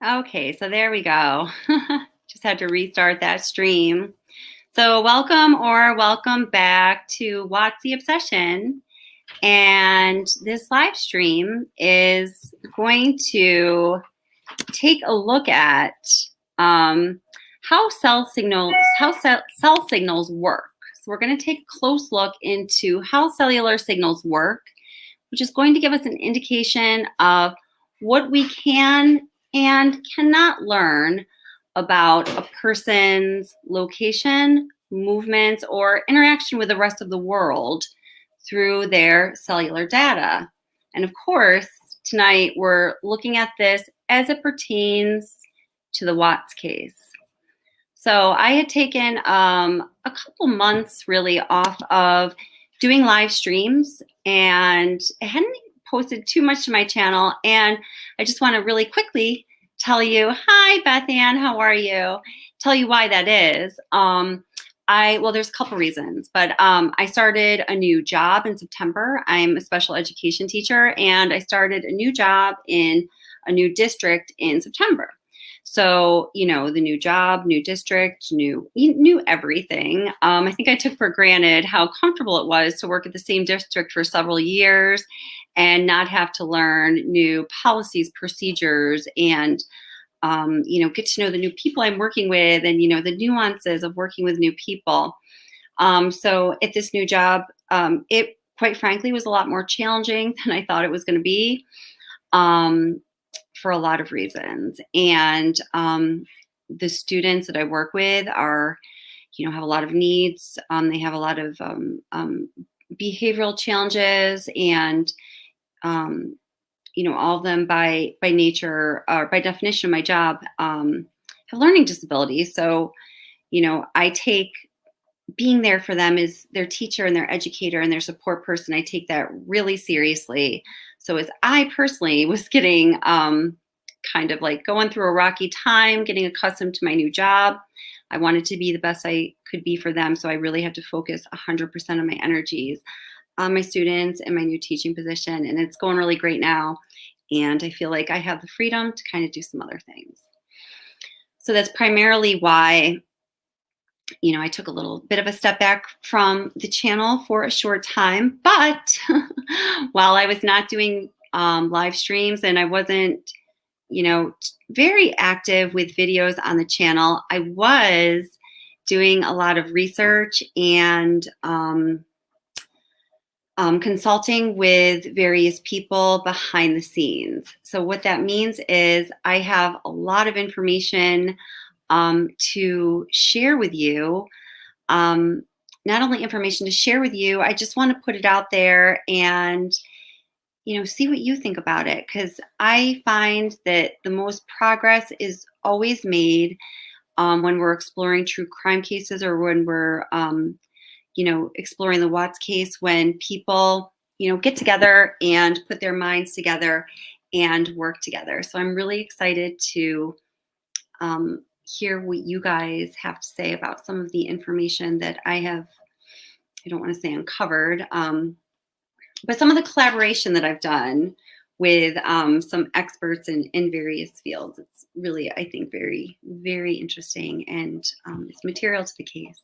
Okay, so there we go. Just had to restart that stream. So welcome back to What's the Obsession. And this live stream is going to take a look at how cell signals work. So we're going to take a close look into how cellular signals work, which is going to give us an indication of what we can and cannot learn about a person's location, movements, or interaction with the rest of the world through their cellular data. And of course, tonight we're looking at this as it pertains to the Watts case. So I had taken a couple months really off of doing live streams, and I hadn't posted too much to my channel. And I just want to really quickly tell you, hi, Beth Ann, how are you? Tell you why that is. Well, there's a couple reasons, but I started a new job in September. I'm a special education teacher, and I started a new job in a new district in September. So, the new job, new district, new everything. I think I took for granted how comfortable it was to work at the same district for several years and not have to learn new policies, procedures, and get to know the new people I'm working with, and the nuances of working with new people. So at this new job, it quite frankly was a lot more challenging than I thought it was going to be. For a lot of reasons. And the students that I work with are, have a lot of needs. They have a lot of behavioral challenges, and all of them by nature or by definition of my job have learning disabilities. So, I take being there for them as their teacher and their educator and their support person. I take that really seriously. So as I personally was getting kind of like going through a rocky time, getting accustomed to my new job, I wanted to be the best I could be for them. So I really had to focus 100% of my energies on my students and my new teaching position. And it's going really great now. And I feel like I have the freedom to kind of do some other things. So that's primarily why I took a little bit of a step back from the channel for a short time. But while I was not doing live streams and I wasn't, very active with videos on the channel, I was doing a lot of research and consulting with various people behind the scenes. So what that means is I have a lot of information to share with you. Not only information to share with you, I just want to put it out there and, see what you think about it. Because I find that the most progress is always made when we're exploring true crime cases, or when we're, exploring the Watts case, when people, get together and put their minds together and work together. So I'm really excited to hear what you guys have to say about some of the information that I don't want to say uncovered, but some of the collaboration that I've done with some experts in various fields. It's really, I think, very, very interesting, and it's material to the case.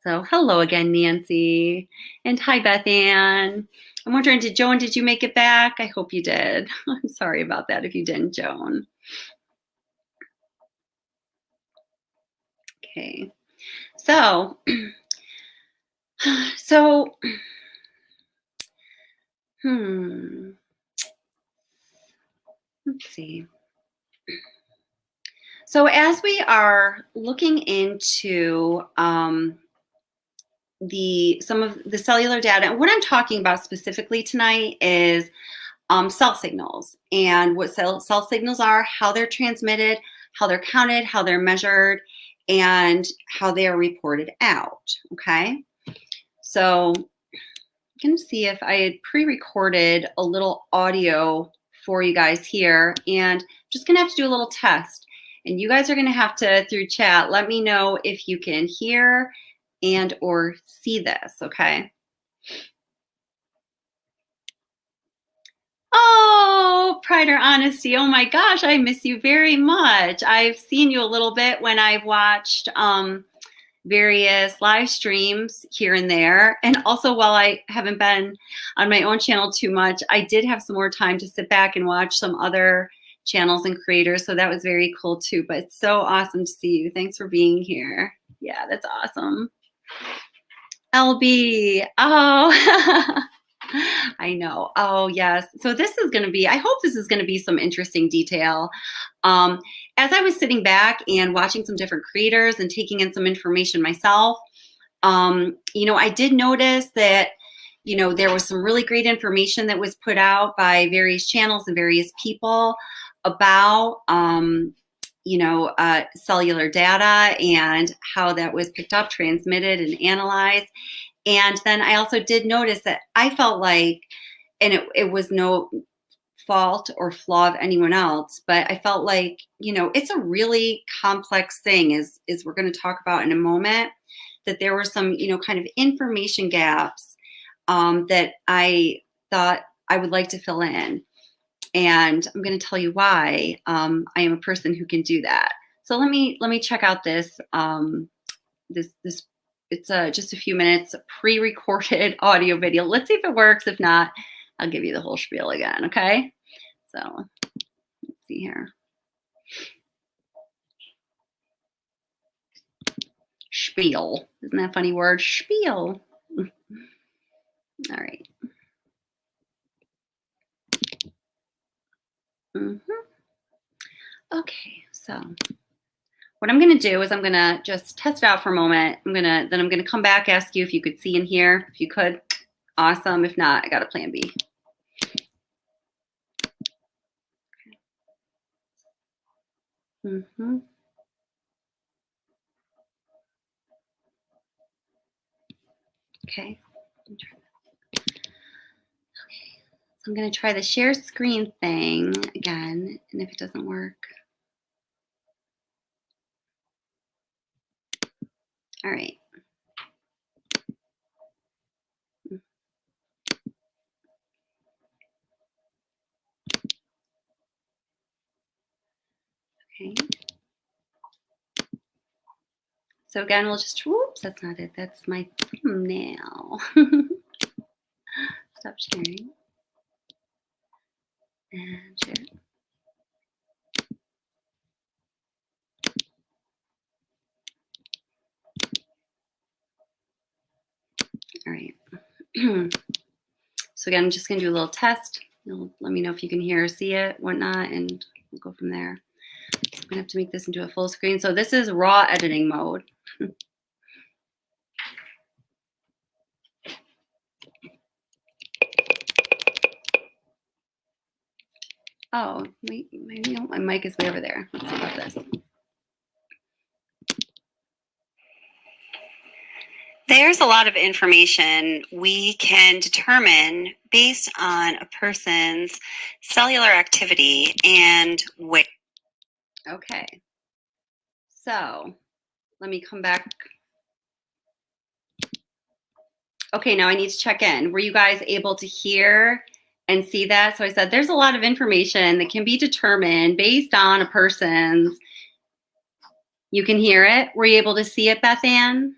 So hello again, Nancy, and hi, Beth Ann. I'm wondering, Joan, did you make it back? I hope you did. I'm sorry about that if you didn't, Joan. Okay, so let's see. So as we are looking into some of the cellular data, and what I'm talking about specifically tonight is cell signals, and what cell signals are, how they're transmitted, how they're counted, how they're measured, and how they are reported out, okay? So I'm going to see if I had pre-recorded a little audio for you guys here, and I'm just going to have to do a little test. And you guys are going to have to, through chat, let me know if you can hear and or see this, okay? Oh, pride or honesty. Oh my gosh, I miss you very much. I've seen you a little bit when I've watched various live streams here and there. And also, while I haven't been on my own channel too much, I did have some more time to sit back and watch some other channels and creators. So that was very cool too. But it's so awesome to see you. Thanks for being here. Yeah, that's awesome. LB. Oh, I know. Oh, yes. So this is going to be, I hope this is going to be some interesting detail. As I was sitting back and watching some different creators and taking in some information myself, I did notice that, there was some really great information that was put out by various channels and various people about, cellular data and how that was picked up, transmitted, and analyzed. And then I also did notice that I felt like, and it was no fault or flaw of anyone else, but I felt like, it's a really complex thing, is we're going to talk about in a moment, that there were some, kind of information gaps that I thought I would like to fill in. And I'm going to tell you why I am a person who can do that. So let me check out this this it's just a few minutes pre-recorded audio video. Let's see if it works. If not, I'll give you the whole spiel again. Okay. So let's see here. Spiel. Isn't that a funny word? Spiel. All right. Okay, so what I'm going to do is I'm going to just test it out for a moment. I'm going to come back, ask you if you could see and hear. If you could, awesome. If not, I got a plan B. Okay. So I'm going to try the share screen thing again, and if it doesn't work. All right. Okay. So again, we'll just, whoops, that's not it. That's my thumbnail. Stop sharing. And share. All right. So again, I'm just going to do a little test. You'll let me know if you can hear or see it, whatnot, and we'll go from there. I'm going to have to make this into a full screen. So this is raw editing mode. Oh, wait, maybe my mic is way over there. Let's see about this. There's a lot of information we can determine based on a person's cellular activity and where. Okay. So let me come back. Okay, now I need to check in. Were you guys able to hear and see that? So I said there's a lot of information that can be determined based on a person's. You can hear it. Were you able to see it, Beth Ann?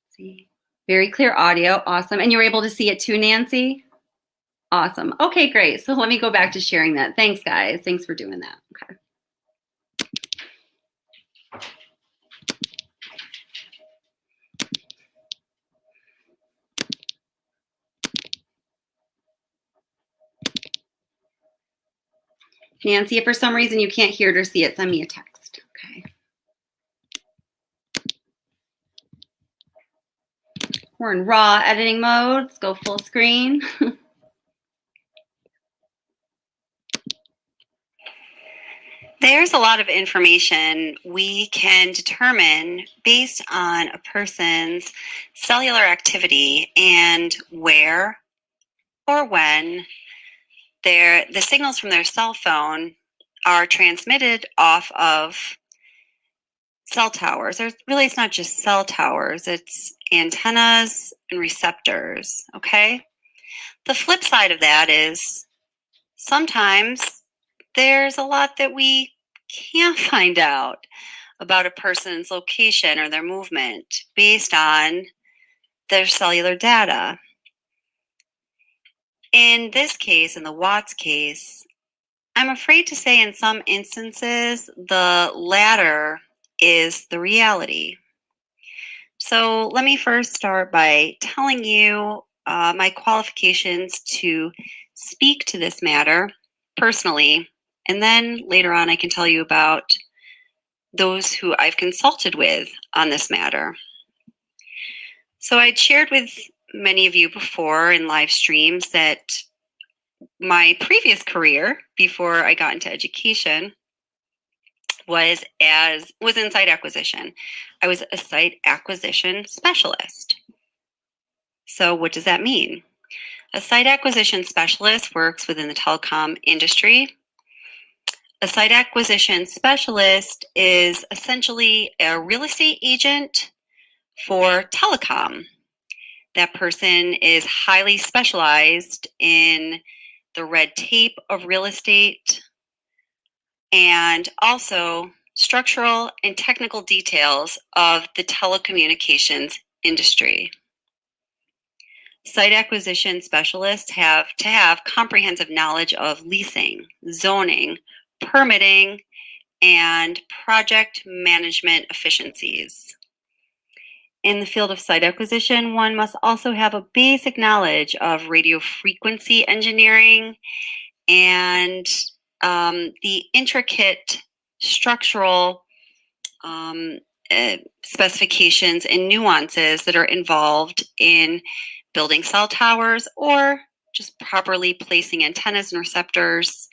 See, very clear audio. Awesome. And you were able to see it too, Nancy? Awesome. Okay, great. So let me go back to sharing that. Thanks, guys. Thanks for doing that. Okay. Nancy, if for some reason you can't hear it or see it, send me a text. Okay. We're in raw editing mode. Let's go full screen. There's a lot of information we can determine based on a person's cellular activity and where or when the signals from their cell phone are transmitted off of cell towers. It's not just cell towers, it's antennas and receptors, okay? The flip side of that is sometimes there's a lot that we can't find out about a person's location or their movement based on their cellular data. In this case, in the Watts case, I'm afraid to say in some instances the latter is the reality. So let me first start by telling you my qualifications to speak to this matter personally, and then later on I can tell you about those who I've consulted with on this matter. So I'd shared with many of you before in live streams that my previous career before I got into education was in site acquisition. I was a site acquisition specialist. So what does that mean? A site acquisition specialist works within the telecom industry. A site acquisition specialist is essentially a real estate agent for telecom. That person is highly specialized in the red tape of real estate and also structural and technical details of the telecommunications industry. Site acquisition specialists have to have comprehensive knowledge of leasing, zoning, permitting, and project management efficiencies. In the field of site acquisition, one must also have a basic knowledge of radio frequency engineering and the intricate structural specifications and nuances that are involved in building cell towers or just properly placing antennas and receptors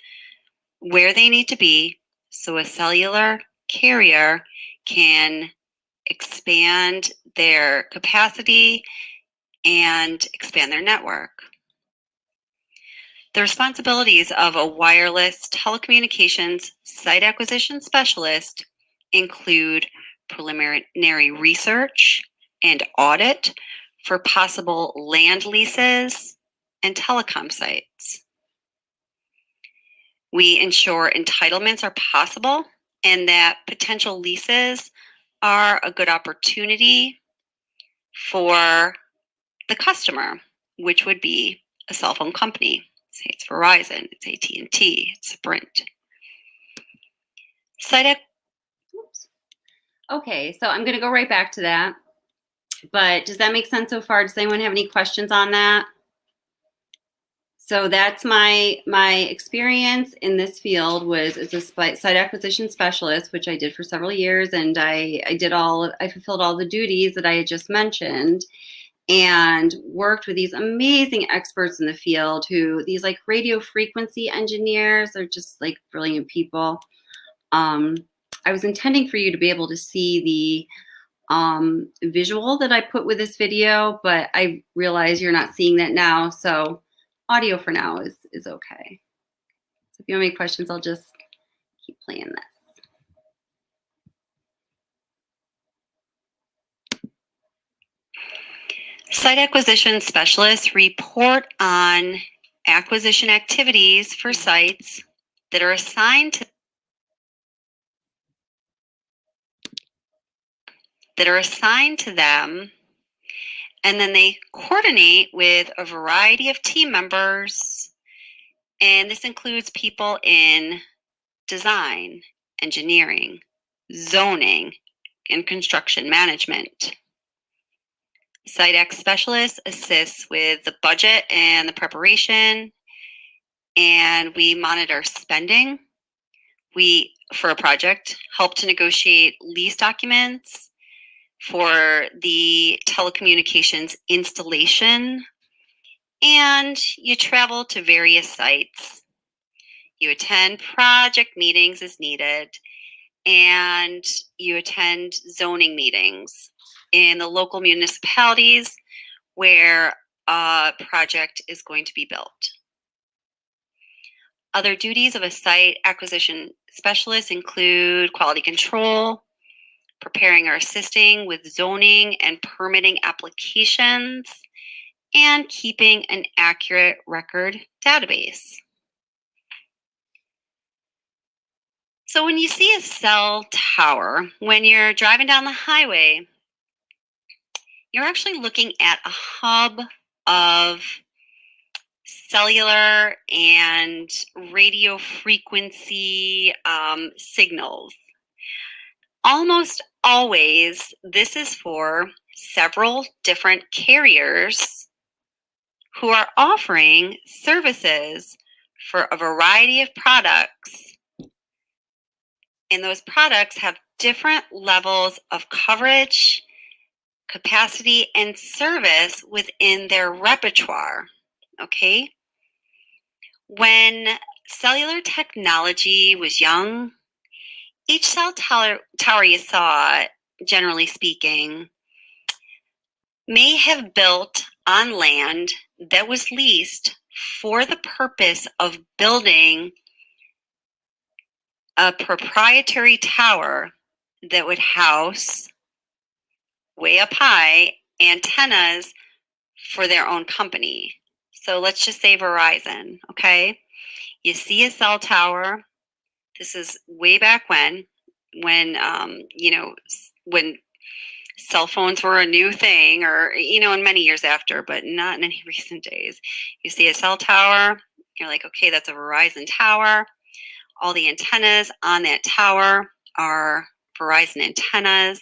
where they need to be so a cellular carrier can expand their capacity and expand their network. The responsibilities of a wireless telecommunications site acquisition specialist include preliminary research and audit for possible land leases and telecom sites. We ensure entitlements are possible and that potential leases are a good opportunity for the customer, which would be a cell phone company. Say it's Verizon, it's AT&T, it's Sprint. Okay, so I'm going to go right back to that. But does that make sense so far? Does anyone have any questions on that? So that's my experience in this field was as a site acquisition specialist, which I did for several years, and I fulfilled all the duties that I had just mentioned, and worked with these amazing experts in the field these like radio frequency engineers. They're just like brilliant people. I was intending for you to be able to see the visual that I put with this video, but I realize you're not seeing that now. So audio for now is okay. So if you have any questions, I'll just keep playing this. Site acquisition specialists report on acquisition activities for sites that are assigned to them, and then they coordinate with a variety of team members, and this includes people in design, engineering, zoning, and construction management. Site X specialists assists with the budget and the preparation, and we monitor spending. We, for a project, help to negotiate lease documents for the telecommunications installation, and you travel to various sites. You attend project meetings as needed, and you attend zoning meetings in the local municipalities where a project is going to be built. Other duties of a site acquisition Specialists include quality control, preparing or assisting with zoning and permitting applications, and keeping an accurate record database. So when you see a cell tower, when you're driving down the highway, you're actually looking at a hub of cellular and radio frequency signals. Almost always, this is for several different carriers who are offering services for a variety of products. And those products have different levels of coverage, capacity, and service within their repertoire. Okay? When cellular technology was young, each cell tower you saw, generally speaking, may have built on land that was leased for the purpose of building a proprietary tower that would house, way up high, antennas for their own company. So let's just say Verizon, okay? You see a cell tower. This is way back when when cell phones were a new thing, or in many years after, but not in any recent days. You see a cell tower, you're like, okay, that's a Verizon tower. All the antennas on that tower are Verizon antennas,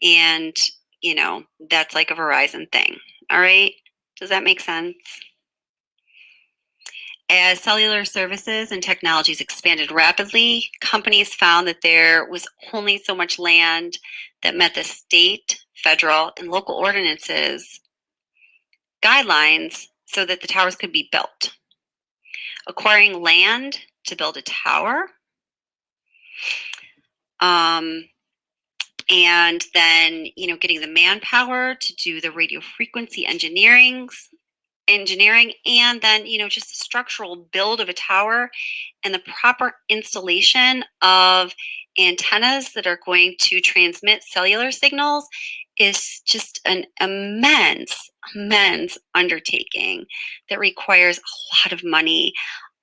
and that's like a Verizon thing. All right, does that make sense? As cellular services and technologies expanded rapidly, companies found that there was only so much land that met the state, federal, and local ordinances guidelines so that the towers could be built. Acquiring land to build a tower, and then getting the manpower to do the radio frequency engineering, and then just the structural build of a tower and the proper installation of antennas that are going to transmit cellular signals is just an immense undertaking that requires a lot of money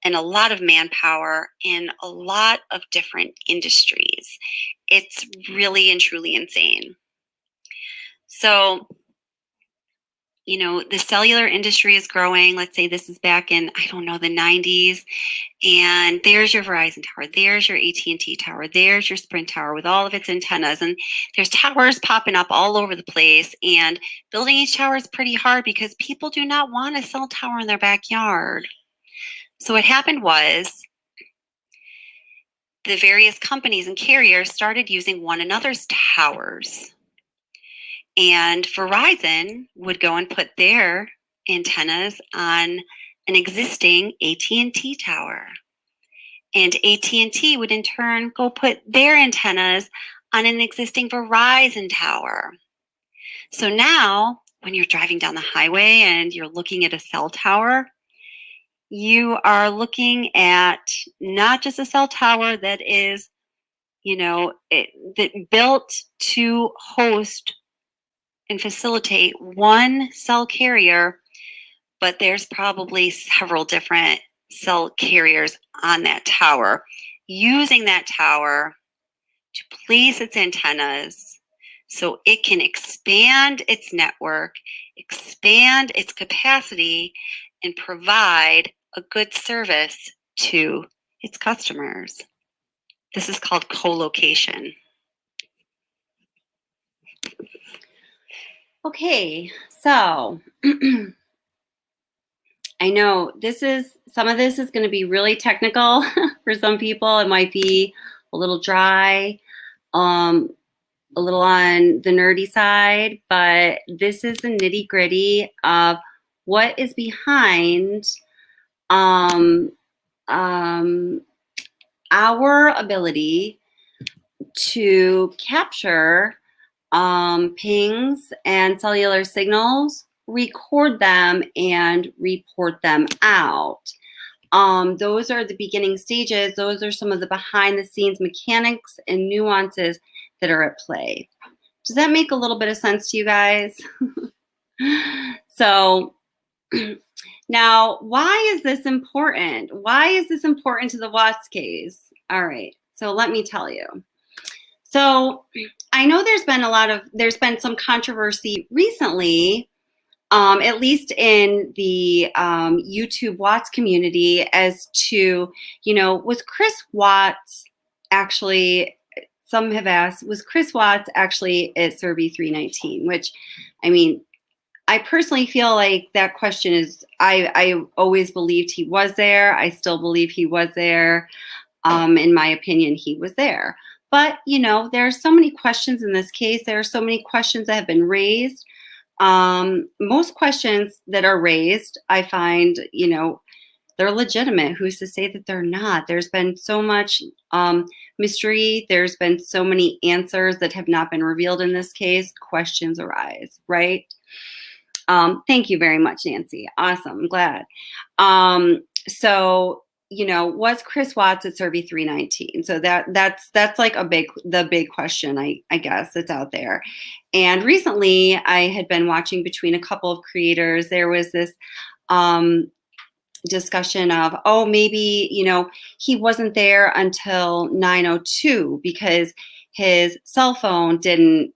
and a lot of manpower in a lot of different industries. It's really and truly insane. So the cellular industry is growing. Let's say this is back in, the 90s. And there's your Verizon tower. There's your AT&T tower. There's your Sprint tower with all of its antennas. And there's towers popping up all over the place. And building each tower is pretty hard because people do not want a cell tower in their backyard. So what happened was the various companies and carriers started using one another's towers. And Verizon would go and put their antennas on an existing AT&T tower. And AT&T would in turn go put their antennas on an existing Verizon tower. So now, when you're driving down the highway and you're looking at a cell tower, you are looking at not just a cell tower that is, that built to host and facilitate one cell carrier, but there's probably several different cell carriers on that tower, using that tower to place its antennas so it can expand its network, expand its capacity, and provide a good service to its customers. This is called colocation. Okay, so I know some of this is going to be really technical for some people. It might be a little dry, a little on the nerdy side, but this is the nitty gritty of what is behind our ability to capture pings and cellular signals, record them, and report them out. Those are the beginning stages. Those are some of the behind the scenes mechanics and nuances that are at play. Does that make a little bit of sense to you guys? So now, why is this important? Why is this important to the Watts case? All right, so let me tell you. So I know there's been some controversy recently, at least in the YouTube Watts community, as to, was Chris Watts actually, some have asked, was Chris Watts actually at CERB 319? Which, I mean, I personally feel like that question is, I always believed he was there. I still believe he was there. In my opinion, he was there. But, there are so many questions in this case. There are so many questions that have been raised. Most questions that are raised, I find, they're legitimate. Who's to say that they're not? There's been so much mystery. There's been so many answers that have not been revealed in this case. Questions arise, right? Thank you very much, Nancy. Awesome. I'm glad. So, was Chris Watts at CERB 319? So that's like the big question, I guess, that's out there. And recently I had been watching between a couple of creators. There was this discussion of, maybe, he wasn't there until 9:02 because his cell phone didn't,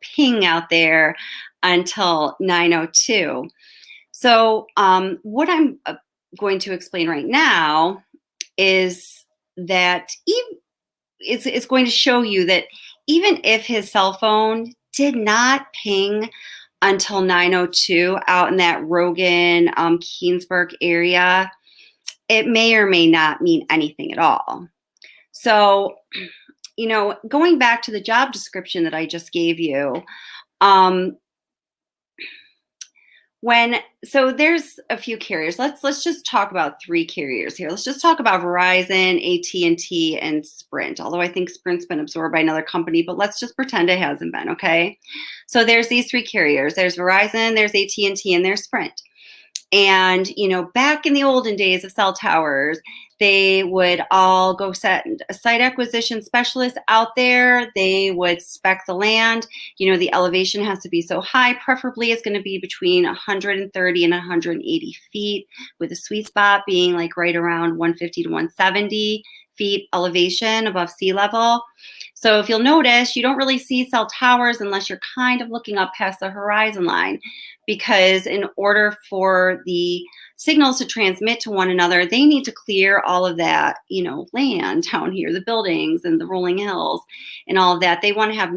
ping out there until 9:02. So what I'm going to explain right now is that it's going to show you that even if his cell phone did not ping until 9:02 out in that Rogan, Keensburg area, it may or may not mean anything at all. So, going back to the job description that I just gave you, so there's a few carriers. Let's just talk about 3 carriers here. Let's just talk about Verizon, AT&T, and Sprint. Although I think Sprint's been absorbed by another company, but let's just pretend it hasn't been, okay? So there's these 3 carriers. There's Verizon, there's AT&T, and there's Sprint. And, back in the olden days of cell towers, they would all go set a site acquisition specialist out there. They would spec the land. The elevation has to be so high. Preferably it's going to be between 130 and 180 feet, with a sweet spot being like right around 150 to 170 feet elevation above sea level. So if you'll notice, you don't really see cell towers unless you're kind of looking up past the horizon line, because in order for the signals to transmit to one another, they need to clear all of that, land down here, the buildings and the rolling hills and all of that. They want to have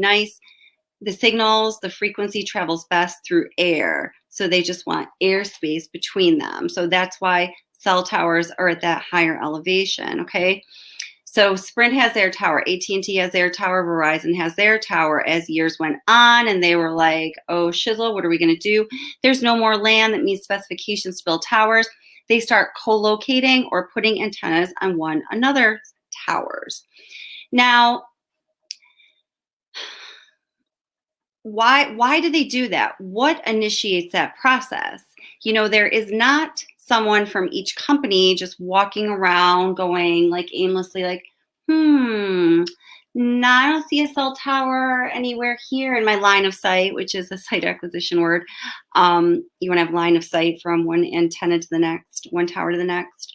the signals, the frequency travels best through air. So they just want airspace between them. So that's why cell towers are at that higher elevation, okay? So Sprint has their tower, AT&T has their tower, Verizon has their tower as years went on, and they were like, oh, shizzle, what are we going to do? There's no more land that meets specifications to build towers. They start co-locating or putting antennas on one another's towers. Now, why do they do that? What initiates that process? There is not someone from each company just walking around going like aimlessly like, no, I don't see a cell tower anywhere here in my line of sight, which is a site acquisition word. You want to have line of sight from one antenna to the next, one tower to the next.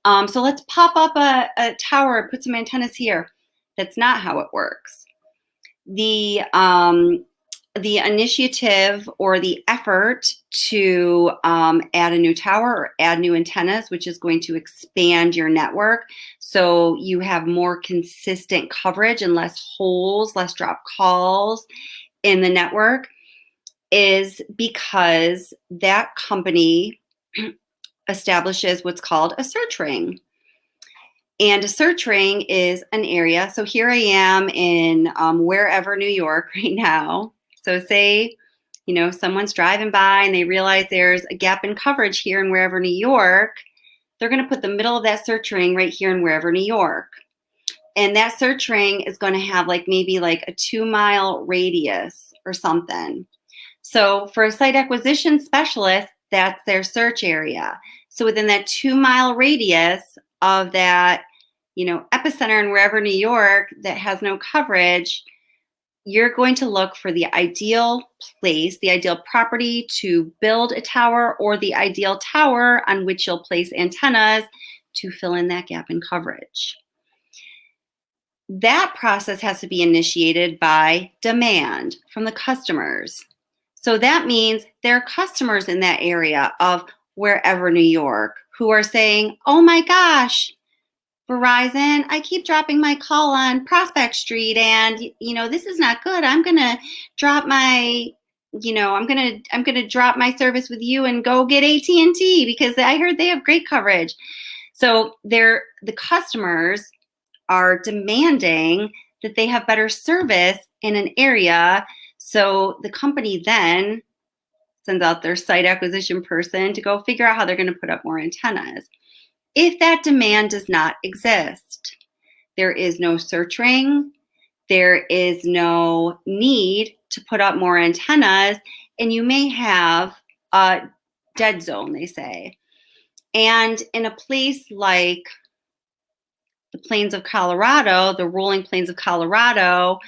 So let's pop up a tower, put some antennas here. That's not how it works. The initiative or the effort to add a new tower or add new antennas, which is going to expand your network so you have more consistent coverage and less holes, less drop calls in the network, is because that company establishes what's called a search ring. And a search ring is an area. So here I am in wherever, New York right now. So say, someone's driving by and they realize there's a gap in coverage here in wherever, New York. They're going to put the middle of that search ring right here in wherever, New York. And that search ring is going to have maybe a 2-mile radius or something. So for a site acquisition specialist, that's their search area. So within that 2-mile radius of that, epicenter in wherever New York that has no coverage, you're going to look for the ideal place, the ideal property to build a tower, or the ideal tower on which you'll place antennas to fill in that gap in coverage. That process has to be initiated by demand from the customers. So that means there are customers in that area of wherever New York who are saying, oh my gosh, Verizon, I keep dropping my call on Prospect Street, and this is not good. I'm gonna drop my, I'm gonna drop my service with you and go get AT&T because I heard they have great coverage. So the customers are demanding that they have better service in an area. So the company then sends out their site acquisition person to go figure out how they're going to put up more antennas. If that demand does not exist, there is no search ring, there is no need to put up more antennas, and you may have a dead zone, they say. And in a place like the plains of Colorado, the rolling plains of Colorado,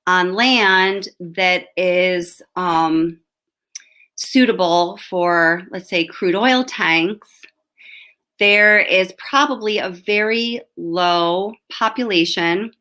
on land that is suitable for, let's say, crude oil tanks, there is probably a very low population.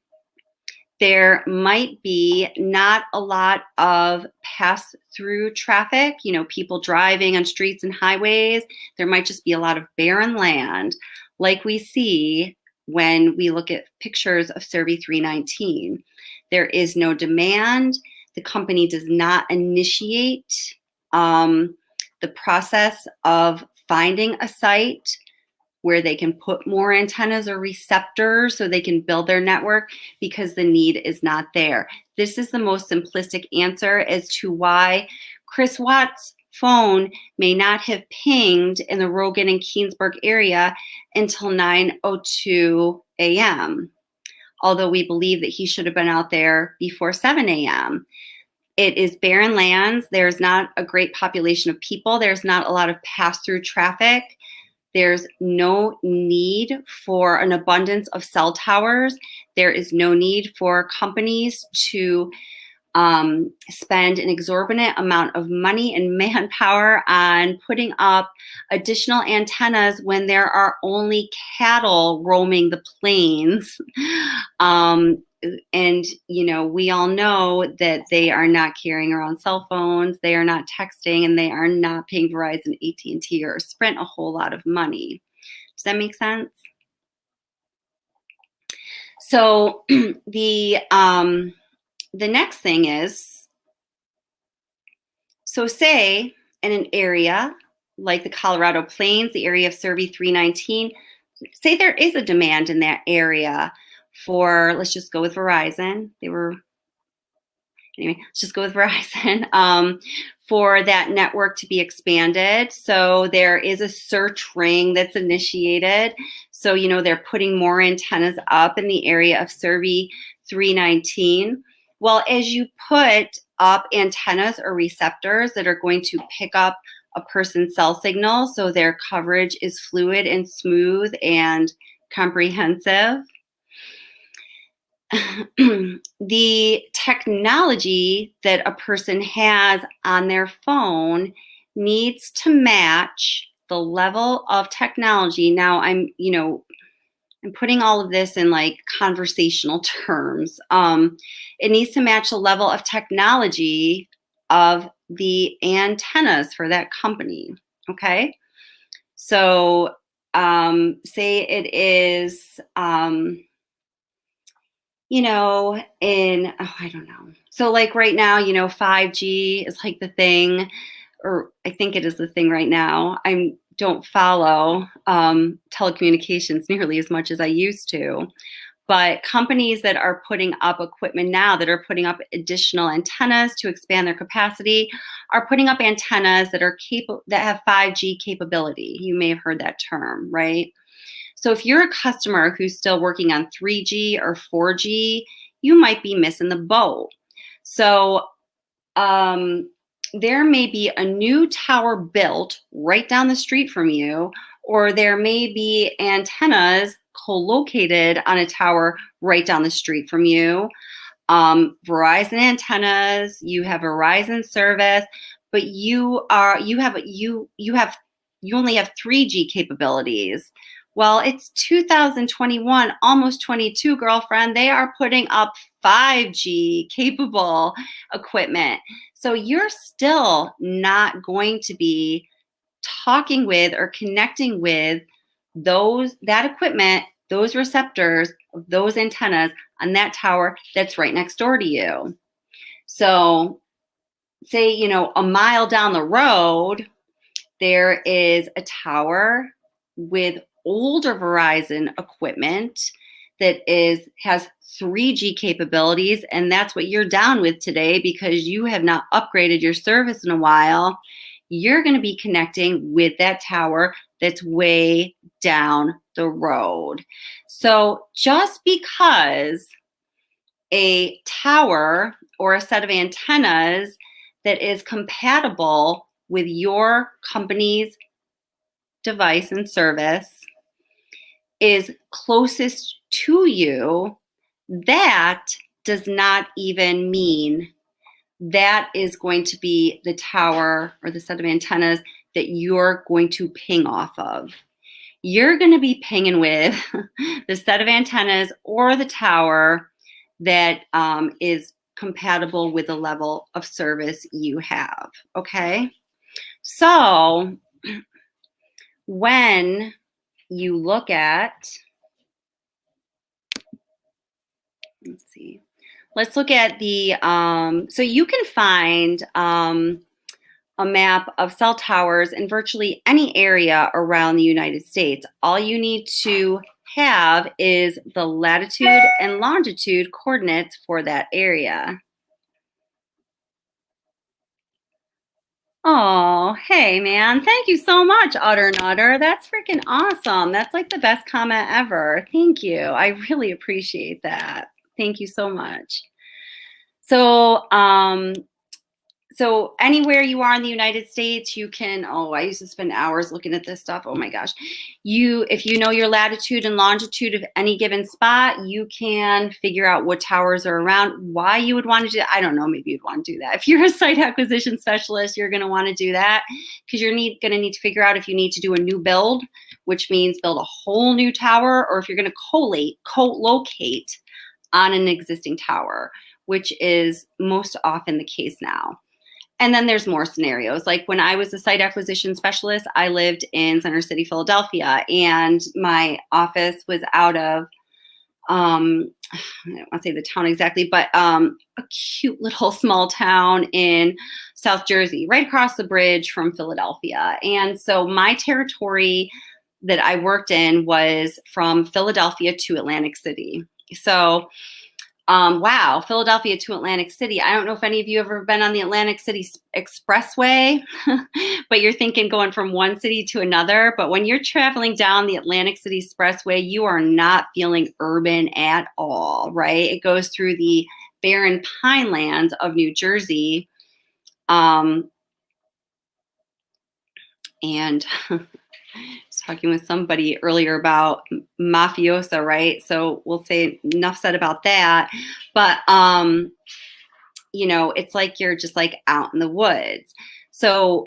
There might be not a lot of pass-through traffic, people driving on streets and highways. There might just be a lot of barren land, like we see when we look at pictures of Survey 319. There is no demand. The company does not initiate the process of finding a site where they can put more antennas or receptors so they can build their network because the need is not there. This is the most simplistic answer as to why Chris Watt's phone may not have pinged in the Rogan and Keensburg area until 9:02 a.m., although we believe that he should have been out there before 7 a.m. It is barren lands. There's not a great population of people. There's not a lot of pass-through traffic. There's no need for an abundance of cell towers. There is no need for companies to spend an exorbitant amount of money and manpower on putting up additional antennas when there are only cattle roaming the plains. And, we all know that they are not carrying around cell phones, they are not texting, and they are not paying Verizon, AT&T, or Sprint a whole lot of money. Does that make sense? So the next thing is, so say in an area like the Colorado Plains, the area of Survey 319, say there is a demand in that area for, let's just go with Verizon. Let's just go with Verizon for that network to be expanded. So there is a search ring that's initiated. So, they're putting more antennas up in the area of Survey 319. Well, as you put up antennas or receptors that are going to pick up a person's cell signal so their coverage is fluid and smooth and comprehensive, the technology that a person has on their phone needs to match the level of technology. Now, I'm putting all of this in like conversational terms. It needs to match the level of technology of the antennas for that company. Okay. So, say it is, I don't know. So like right now, 5G is like the thing, or I think it is the thing right now. I don't follow telecommunications nearly as much as I used to, but companies that are putting up equipment now, that are putting up additional antennas to expand their capacity, are putting up antennas that are that have 5G capability. You may have heard that term, right? So if you're a customer who's still working on 3G or 4G, you might be missing the boat. So there may be a new tower built right down the street from you, or there may be antennas co-located on a tower right down the street from you. Verizon antennas, you have Verizon service, but you only have 3G capabilities. Well, it's 2021, almost 22, girlfriend. They are putting up 5G capable equipment. So you're still not going to be talking with or connecting with that equipment, those receptors, those antennas on that tower that's right next door to you. So say, a mile down the road, there is a tower with older Verizon equipment that has 3G capabilities, and that's what you're down with today because you have not upgraded your service in a while. You're going to be connecting with that tower that's way down the road. So just because a tower or a set of antennas that is compatible with your company's device and service is closest to you, that does not even mean that is going to be the tower or the set of antennas that you're going to ping off of. You're going to be pinging with the set of antennas or the tower that is compatible with the level of service you have. Okay? So when you look at, let's look at the, so you can find a map of cell towers in virtually any area around the United States. All you need to have is the latitude and longitude coordinates for that area. Oh, hey, man. Thank you so much, Utter Nutter. That's freaking awesome. That's like the best comment ever. Thank you. I really appreciate that. Thank you so much. So anywhere you are in the United States, you can, I used to spend hours looking at this stuff. Oh my gosh. If you know your latitude and longitude of any given spot, you can figure out what towers are around, why you would want to do that. I don't know, maybe you'd want to do that. If you're a site acquisition specialist, you're going to want to do that because you're going to need to figure out if you need to do a new build, which means build a whole new tower, or if you're going to co-locate on an existing tower, which is most often the case now. And then there's more scenarios. Like when I was a site acquisition specialist, I lived in Center City, Philadelphia, and my office was out of, I don't want to say the town exactly, but a cute little small town in South Jersey, right across the bridge from Philadelphia. And so my territory that I worked in was from Philadelphia to Atlantic City. So wow, Philadelphia to Atlantic City. I don't know if any of you have ever been on the Atlantic City Expressway, but you're thinking going from one city to another. But when you're traveling down the Atlantic City Expressway, you are not feeling urban at all, right? It goes through the barren pinelands of New Jersey. And talking with somebody earlier about mafiosa, right? So we'll say enough said about that. But, it's like you're just like out in the woods. So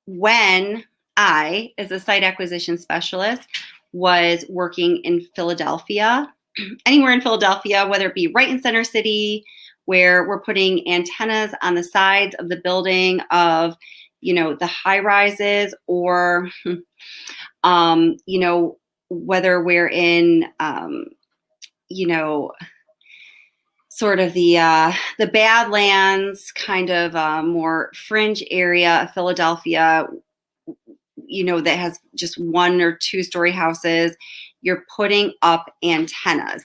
when I, as a site acquisition specialist, was working in Philadelphia, anywhere in Philadelphia, whether it be right in Center City, where we're putting antennas on the sides of the building of, the high rises, or whether we're in, sort of the Badlands, kind of more fringe area of Philadelphia, that has just 1 or 2 story houses, you're putting up antennas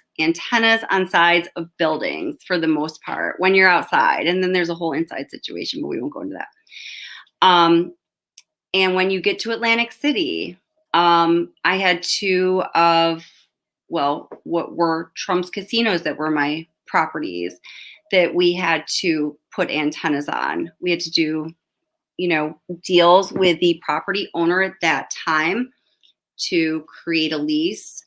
on sides of buildings for the most part when you're outside. And then there's a whole inside situation, but we won't go into that. And when you get to Atlantic City, I had 2 of, what were Trump's casinos that were my properties that we had to put antennas on. We had to do, deals with the property owner at that time to create a lease,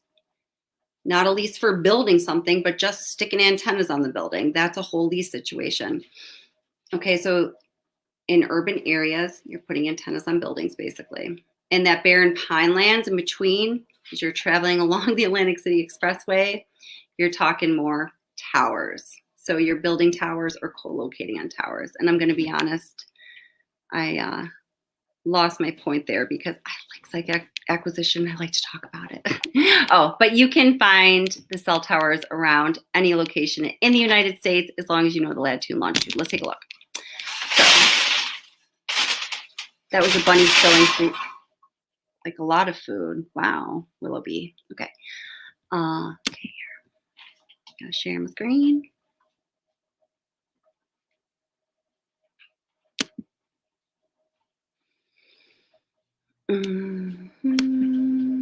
not a lease for building something, but just sticking antennas on the building. That's a whole lease situation. Okay, so in urban areas, you're putting antennas on buildings basically. And that barren pine lands in between, as you're traveling along the Atlantic City Expressway, you're talking more towers. So you're building towers or co-locating on towers. And I'm going to be honest, I lost my point there because I like site acquisition. I like to talk about it. Oh, but you can find the cell towers around any location in the United States as long as you know the latitude and longitude. Let's take a look. So that was a bunny spilling food, like a lot of food. Wow, Willoughby. Okay. Okay, here. Gotta share my screen. Mm-hmm.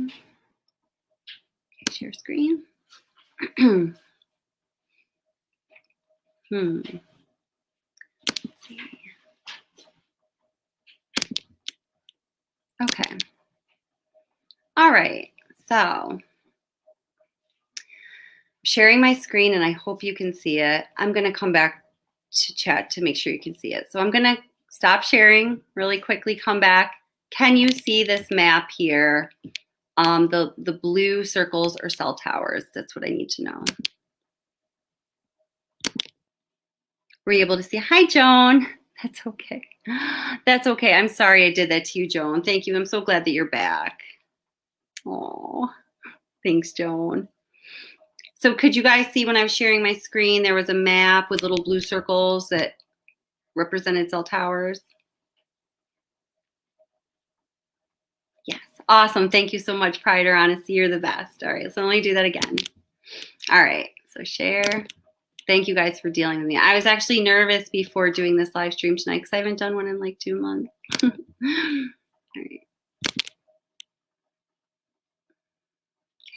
Okay, share screen. Let's see. Okay. All right. So sharing my screen, and I hope you can see it. I'm going to come back to chat to make sure you can see it. So I'm going to stop sharing really quickly, come back. Can you see this map here? The blue circles are cell towers. That's what I need to know. Were you able to see? Hi, Joan. That's okay. That's okay. I'm sorry I did that to you, Joan. Thank you. I'm so glad that you're back. Oh, thanks, Joan. So could you guys see when I was sharing my screen, there was a map with little blue circles that represented cell towers? Yes. Awesome. Thank you so much, Pride or Honesty. You're the best. All right. So let me do that again. All right. So share. Thank you guys for dealing with me. I was actually nervous before doing this live stream tonight because I haven't done one in like 2 months. All right.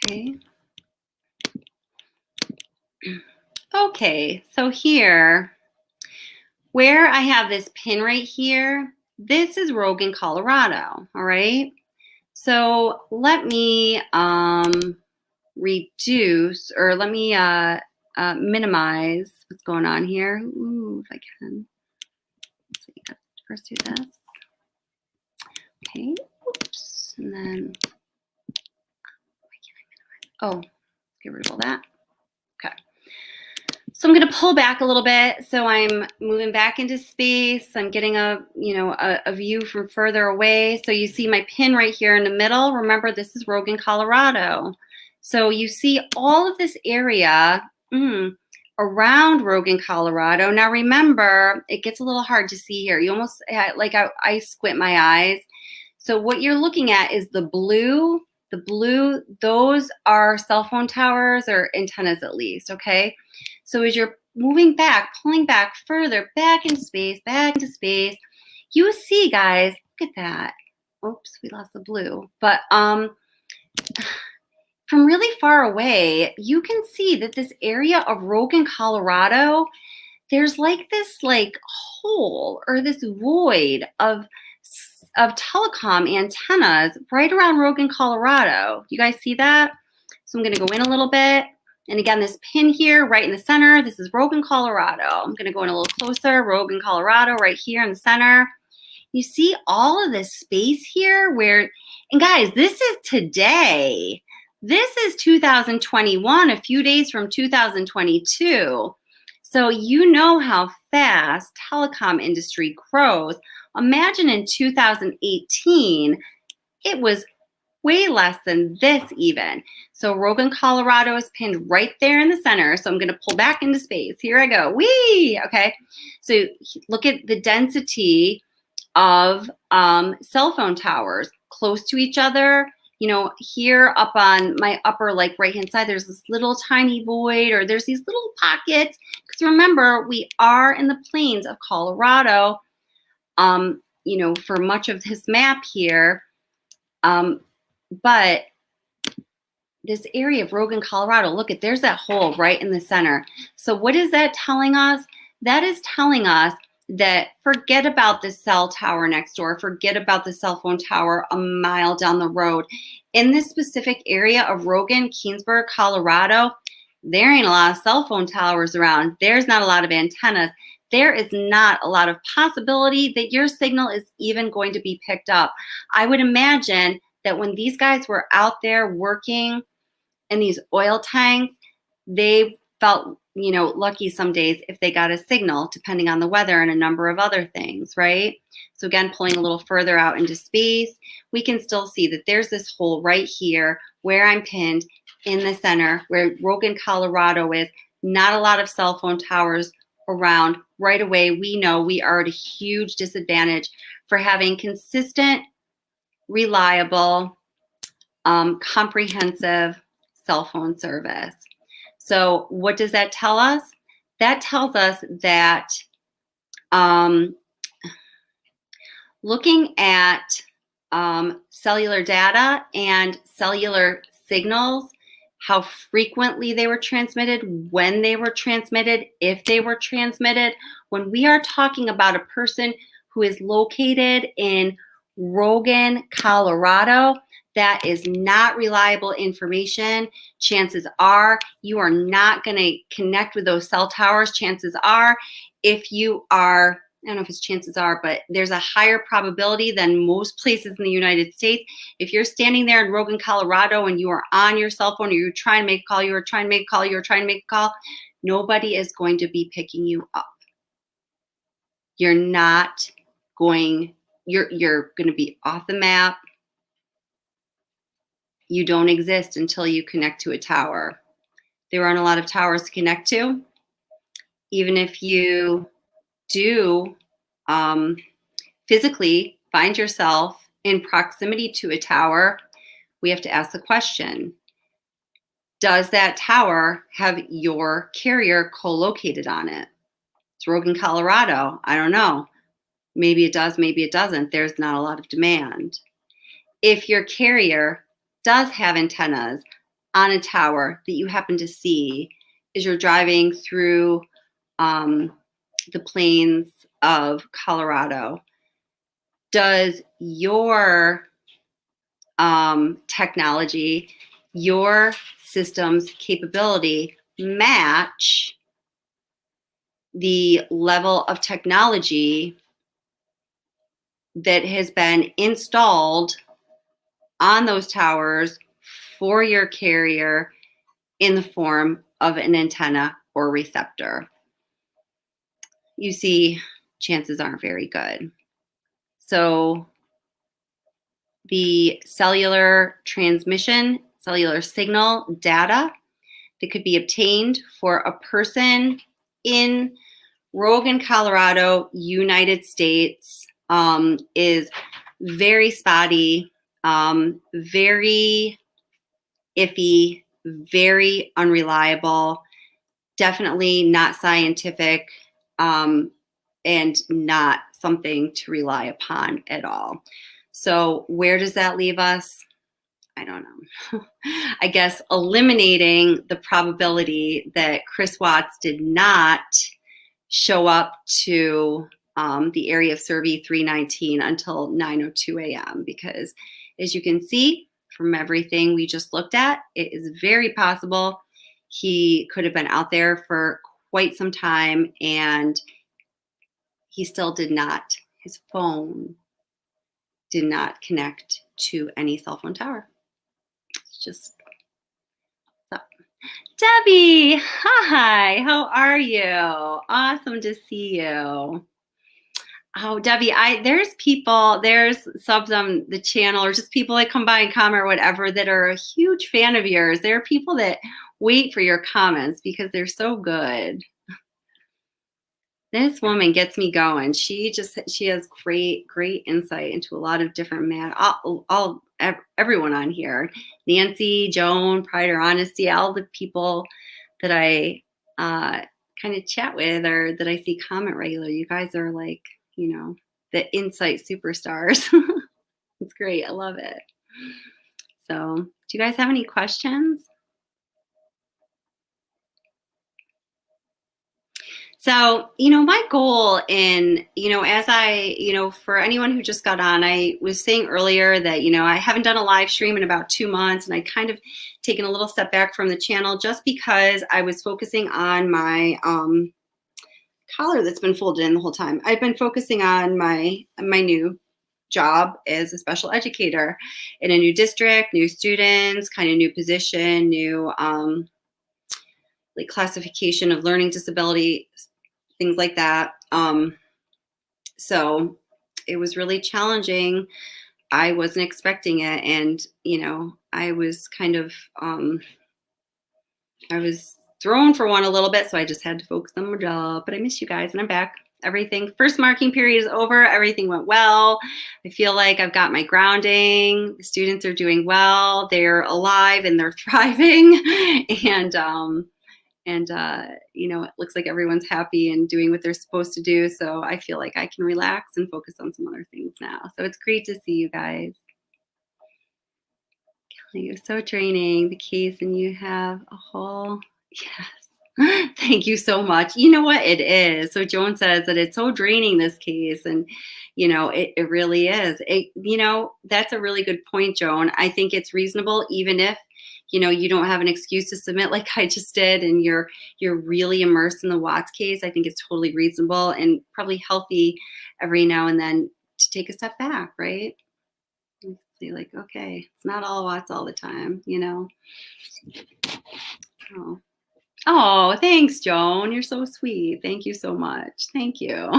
Okay. Okay. So here, where I have this pin right here, this is Rogan, Colorado. All right. So let me reduce, or let me minimize what's going on here. Ooh, if I can. Let's see. First do this. Okay. Oops. And then, oh, get rid of all that. Okay. So I'm going to pull back a little bit. So I'm moving back into space. I'm getting a view from further away. So you see my pin right here in the middle. Remember, this is Rogan, Colorado. So you see all of this area around Rogan, Colorado. Now remember, it gets a little hard to see here. You almost, like I squint my eyes. So what you're looking at is the blue. The blue, those are cell phone towers or antennas at least, okay? So as you're moving back, pulling back further, back into space, you see, guys, look at that. Oops, we lost the blue. But from really far away, you can see that this area of Rogan, Colorado, there's like this hole or this void of telecom antennas right around Rogan, Colorado. You guys see that? So I'm going to go in a little bit. And again, this pin here right in the center, this is Rogan, Colorado. I'm going to go in a little closer. Rogan, Colorado, right here in the center. You see all of this space here where, and guys, this is today. This is 2021, a few days from 2022. So you know how fast telecom industry grows. Imagine in 2018, it was way less than this even. So Rogan, Colorado is pinned right there in the center. So I'm going to pull back into space. Here I go. Whee! Okay. So look at the density of cell phone towers close to each other. You know, here up on my upper right-hand side, there's this little tiny void, or there's these little pockets. Because remember, we are in the plains of Colorado, you know, for much of this map here. But this area of Rogan, Colorado, look there's that hole right in the center. So what is that telling us? That is telling us that forget about the cell tower next door, forget about the cell phone tower a mile down the road. In this specific area of Rogan, Keensburg, Colorado, there ain't a lot of cell phone towers around. There's not a lot of antennas. There is not a lot of possibility that your signal is even going to be picked up. I would imagine that when these guys were out there working in these oil tanks, they felt, lucky some days if they got a signal, depending on the weather and a number of other things, right? So again, pulling a little further out into space, we can still see that there's this hole right here where I'm pinned in the center, where Rogan, Colorado is. Not a lot of cell phone towers around. Right away, we know we are at a huge disadvantage for having consistent, reliable, comprehensive cell phone service. So what does that tell us? That tells us that looking at cellular data and cellular signals, how frequently they were transmitted, when they were transmitted, if they were transmitted, when we are talking about a person who is located in Rogan, Colorado, that is not reliable information. Chances are you are not going to connect with those cell towers. Chances are, if you are, I don't know if it's chances are, but there's a higher probability than most places in the United States. If you're standing there in Rogan, Colorado, and you are on your cell phone, or you're trying to make a call, you're trying to make a call, you're trying to make a call, nobody is going to be picking you up. You're not going, you're going to be off the map. You don't exist until you connect to a tower. There aren't a lot of towers to connect to. Even if you do physically find yourself in proximity to a tower, we have to ask the question, does that tower have your carrier co-located on it? It's Rogan, Colorado. I don't know. Maybe it does, maybe it doesn't. There's not a lot of demand. If your carrier does have antennas on a tower that you happen to see as you're driving through the plains of Colorado, does your technology, your system's capability match the level of technology that has been installed on those towers for your carrier in the form of an antenna or receptor? You see, chances aren't very good. So the cellular transmission, cellular signal data that could be obtained for a person in Rogan, Colorado, United States, is very spotty, very iffy, very unreliable, definitely not scientific, and not something to rely upon at all. So where does that leave us? I don't know. I guess eliminating the probability that Chris Watts did not show up to the area of Survey 319 until 9:02 a.m. because, as you can see from everything we just looked at, it is very possible he could have been out there for quite some time and he still did not, his phone did not connect to any cell phone tower. It's just, so. Debbie, hi, how are you? Awesome to see you. Oh, Debbie, there's subs on the channel or just people that come by and comment or whatever that are a huge fan of yours. There are people that wait for your comments because they're so good. This woman gets me going. She has great insight into a lot of different everyone on here. Nancy, Joan, Pride or Honesty, all the people that I kind of chat with or that I see comment regularly. You guys are like, the insight superstars. It's great. I love it. So, do you guys have any questions? So, my goal in, as I, for anyone who just got on, I was saying earlier that, I haven't done a live stream in about 2 months, and I kind of taken a little step back from the channel just because I was focusing on my collar that's been folded in the whole time. I've been focusing on my new job as a special educator in a new district, new students, kind of new position, new like classification of learning disability, things like that. So it was really challenging. I wasn't expecting it, and I was kind of I was thrown for one a little bit, so I just had to focus on my job. But I miss you guys, and I'm back. Everything, first marking period is over. Everything went well. I feel like I've got my grounding. The students are doing well. They're alive and they're thriving, and it looks like everyone's happy and doing what they're supposed to do. So I feel like I can relax and focus on some other things now. So it's great to see you guys. You're so draining the case, and you have a whole yes. Thank you so much. You know what it is. So Joan says that it's so draining, this case, and it really is. That's a really good point, Joan. I think it's reasonable, even if you don't have an excuse to submit like I just did, and you're really immersed in the Watts case. I think it's totally reasonable and probably healthy every now and then to take a step back, right? Like, okay, it's not all Watts all the time. Oh. Oh, thanks, Joan. You're so sweet. Thank you so much. Thank you.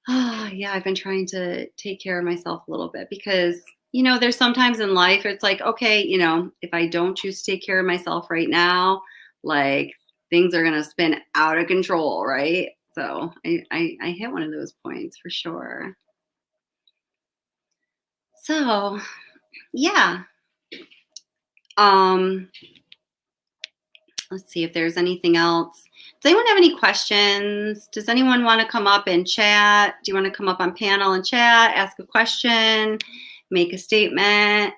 Yeah, I've been trying to take care of myself a little bit because, there's sometimes in life it's like, okay, if I don't choose to take care of myself right now, like things are going to spin out of control, right? So I hit one of those points for sure. So, yeah. Let's see if there's anything else. Does anyone have any questions? Does anyone want to come up and chat? Do you want to come up on panel and chat, ask a question, make a statement?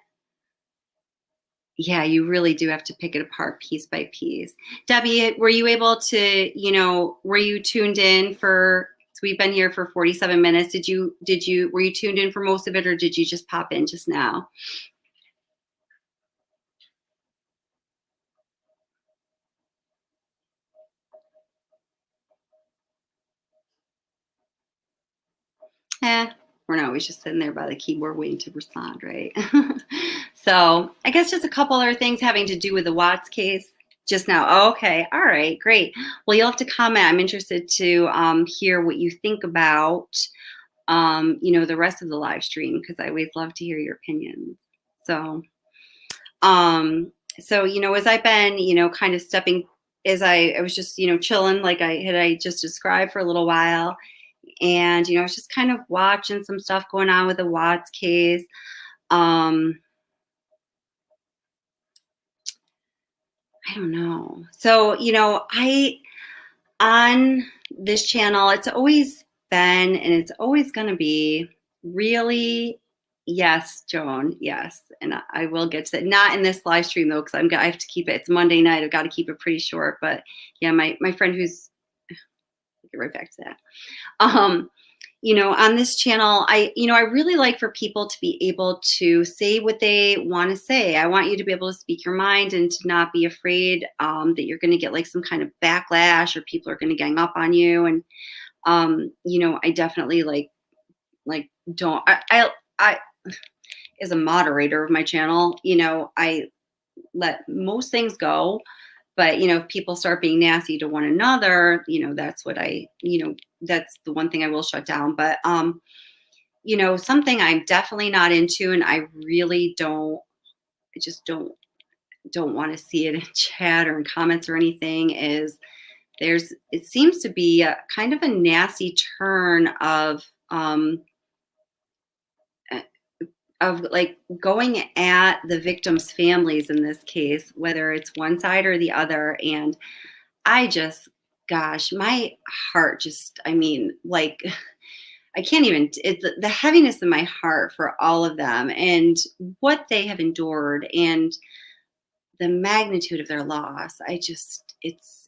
Yeah, you really do have to pick it apart piece by piece. Debbie, were you able to, were you tuned in for, so we've been here for 47 minutes. Were you tuned in for most of it, or did you just pop in just now? We're not always just sitting there by the keyboard waiting to respond, right? So I guess just a couple other things having to do with the Watts case just now. Oh, okay. All right, great. Well, you'll have to comment. I'm interested to hear what you think about, the rest of the live stream, because I always love to hear your opinions. So, as I've been, kind of stepping, as I was just, chilling, like I just described for a little while. And, I was just kind of watching some stuff going on with the Watts case. I don't know. So, on this channel, it's always been, and it's always going to be really, yes, Joan, yes. And I will get to that. Not in this live stream though, because I have to keep it. It's Monday night. I've got to keep it pretty short. But yeah, my friend who's, I'll get right back to that. On this channel, I really like for people to be able to say what they want to say. I want you to be able to speak your mind and to not be afraid that you're going to get like some kind of backlash or people are going to gang up on you. And, I definitely don't, I, as a moderator of my channel, I let most things go. But, if people start being nasty to one another, that's what that's the one thing I will shut down. But, something I'm definitely not into, and I really I just don't want to see it in chat or in comments or anything, is it seems to be a kind of a nasty turn of like going at the victims' families in this case, whether it's one side or the other. And gosh, my heart like, I can't even, it's the heaviness in my heart for all of them and what they have endured and the magnitude of their loss.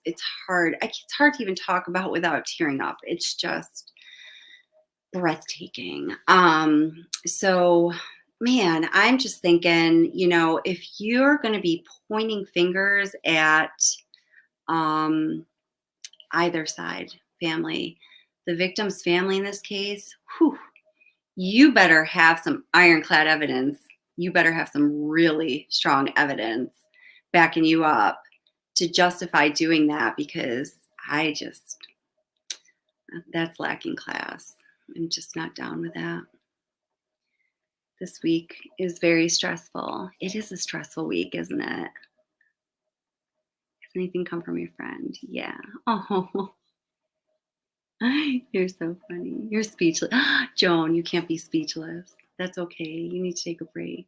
it's hard. It's hard to even talk about without tearing up. It's just breathtaking. So man, I'm just thinking, if you're going to be pointing fingers at either side family, the victim's family in this case, whew, you better have some ironclad evidence. You better have some really strong evidence backing you up to justify doing that, because that's lacking class. I'm just not down with that. This week is very stressful. It is a stressful week, isn't it? Has anything come from your friend? Yeah. Oh, you're so funny. You're speechless. Joan, you can't be speechless. That's okay. You need to take a break.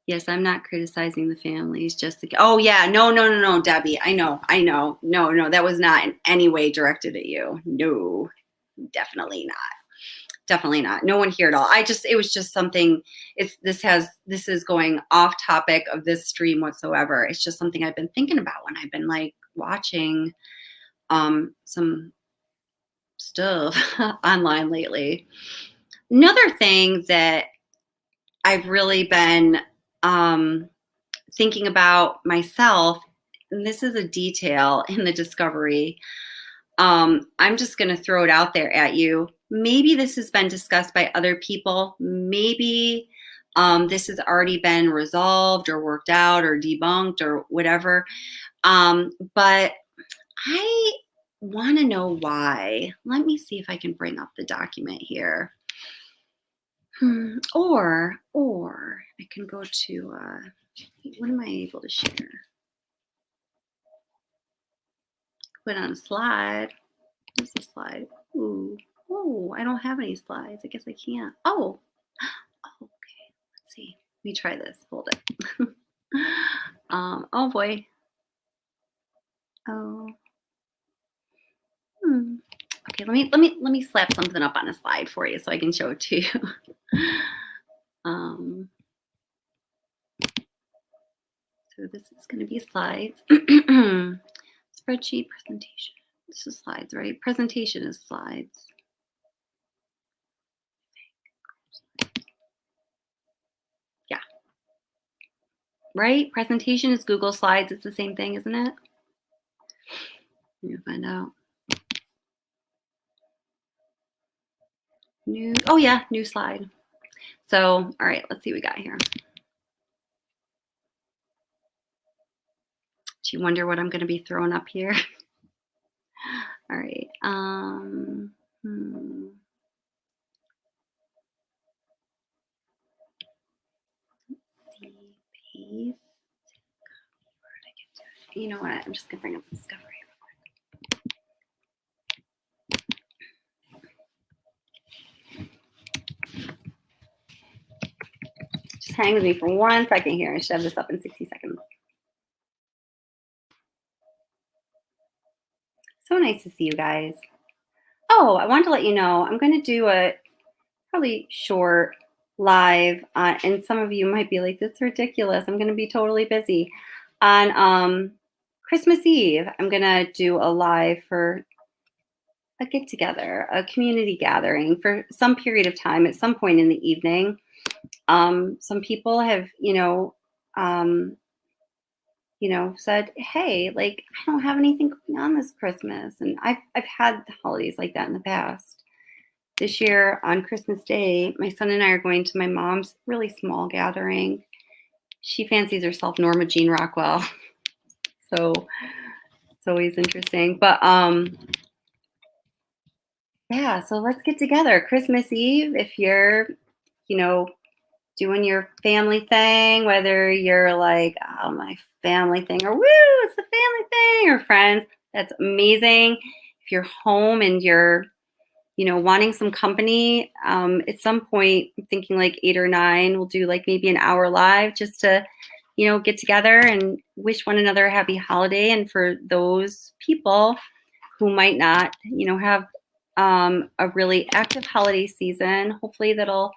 Yes, I'm not criticizing the families. Oh yeah, no, Debbie. I know. No, that was not in any way directed at you. No, definitely not. Definitely not. No one here at all. It was just something. This is going off topic of this stream whatsoever. It's just something I've been thinking about when I've been like watching some stuff online lately. Another thing that I've really been thinking about myself, and this is a detail in the discovery. I'm just going to throw it out there at you. Maybe this has been discussed by other people. Maybe this has already been resolved or worked out or debunked or whatever. But I want to know why. Let me see if I can bring up the document here. Or I can go to, what am I able to share? Put on a slide. Where's the slide? Ooh, I don't have any slides. I guess I can't. Oh, okay. Let's see. Let me try this. Hold it. Oh boy. Oh. Okay, let me slap something up on a slide for you so I can show it to you. So this is going to be slides. Spreadsheet presentation. This is slides, right? Presentation is slides. Yeah. Right? Presentation is Google Slides. It's the same thing, isn't it? You'll find out. New slide. So, all right, let's see what we got here. Do you wonder what I'm going to be throwing up here? All right. Let's see, paste. You know what? I'm just going to bring up Discovery. Just hang with me for 1 second here. I should have this up in 60 seconds. So nice to see you guys. Oh, I wanted to let you know I'm going to do a probably short live, and some of you might be like, "This is ridiculous. I'm going to be totally busy." On Christmas Eve, I'm going to do a live for a get together, a community gathering for some period of time at some point in the evening. Some people have, said, "Hey, like I don't have anything going on this Christmas," and I've had holidays like that in the past. This year on Christmas Day, my son and I are going to my mom's really small gathering. She fancies herself Norma Jean Rockwell, so it's always interesting. But yeah, so let's get together Christmas Eve if you're, doing your family thing, whether you're like, "Oh, my family thing," or "Woo, it's the family thing," or friends. That's amazing. If you're home and you're, wanting some company, at some point, I'm thinking like 8 or 9, we'll do like maybe an hour live just to, get together and wish one another a happy holiday. And for those people who might not, have a really active holiday season, hopefully that'll,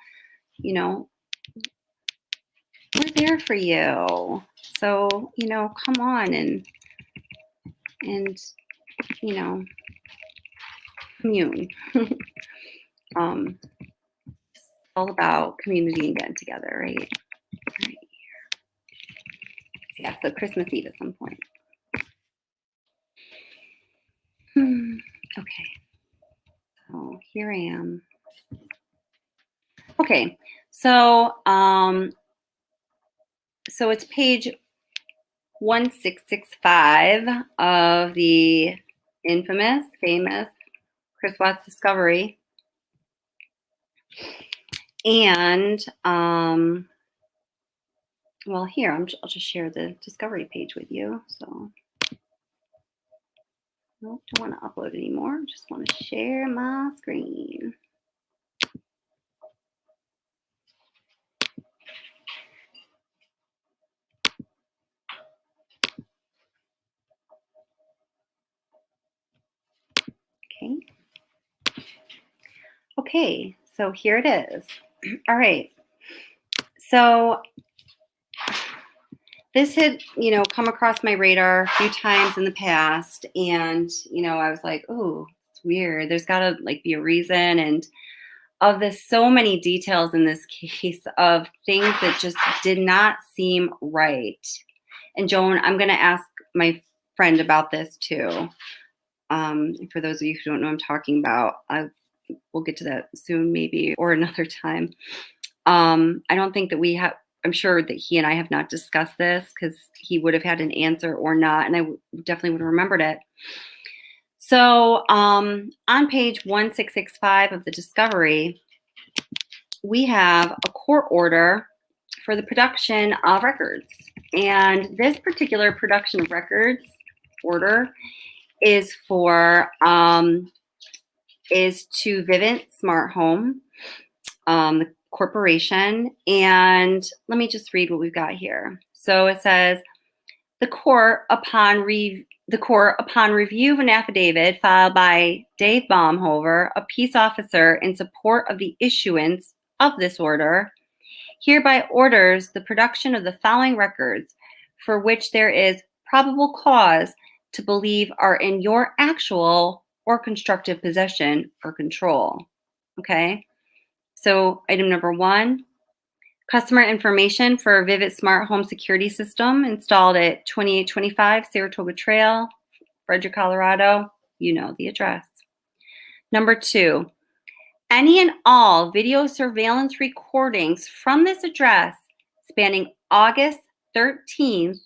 we're there for you. So, come on and and, you know, commune. All about community and getting together, right? Right. Yeah, so Christmas Eve at some point. Okay, so here I am. Okay, so so it's page 1665 of the famous Chris Watts Discovery. And well, here I'll just share the Discovery page with you. So nope, don't want to upload anymore. Just want to share my screen. Okay. Okay, so here it is. All right. So this had, come across my radar a few times in the past, and I was like, oh, it's weird. There's got to be a reason, and of the so many details in this case of things that just did not seem right. And Joan, I'm going to ask my friend about this too. For those of you who don't know what I'm talking about, we'll get to that soon, maybe, or another time. I don't think that we have. I'm sure that he and I have not discussed this because he would have had an answer or not, and I definitely would have remembered it. So on page 1665 of the Discovery, we have a court order for the production of records. And this particular production of records order is for is to Vivint Smart Home, the corporation. And let me just read what we've got here. So it says, the court, upon review of an affidavit filed by Dave Baumhover, a peace officer in support of the issuance of this order, hereby orders the production of the following records for which there is probable cause to believe are in your actual or constructive possession or control. Okay? So item number 1, customer information for Vivint Smart Home Security System installed at 2825 Saratoga Trail, Frederick, Colorado. You know the address. Number 2, any and all video surveillance recordings from this address spanning August 13th,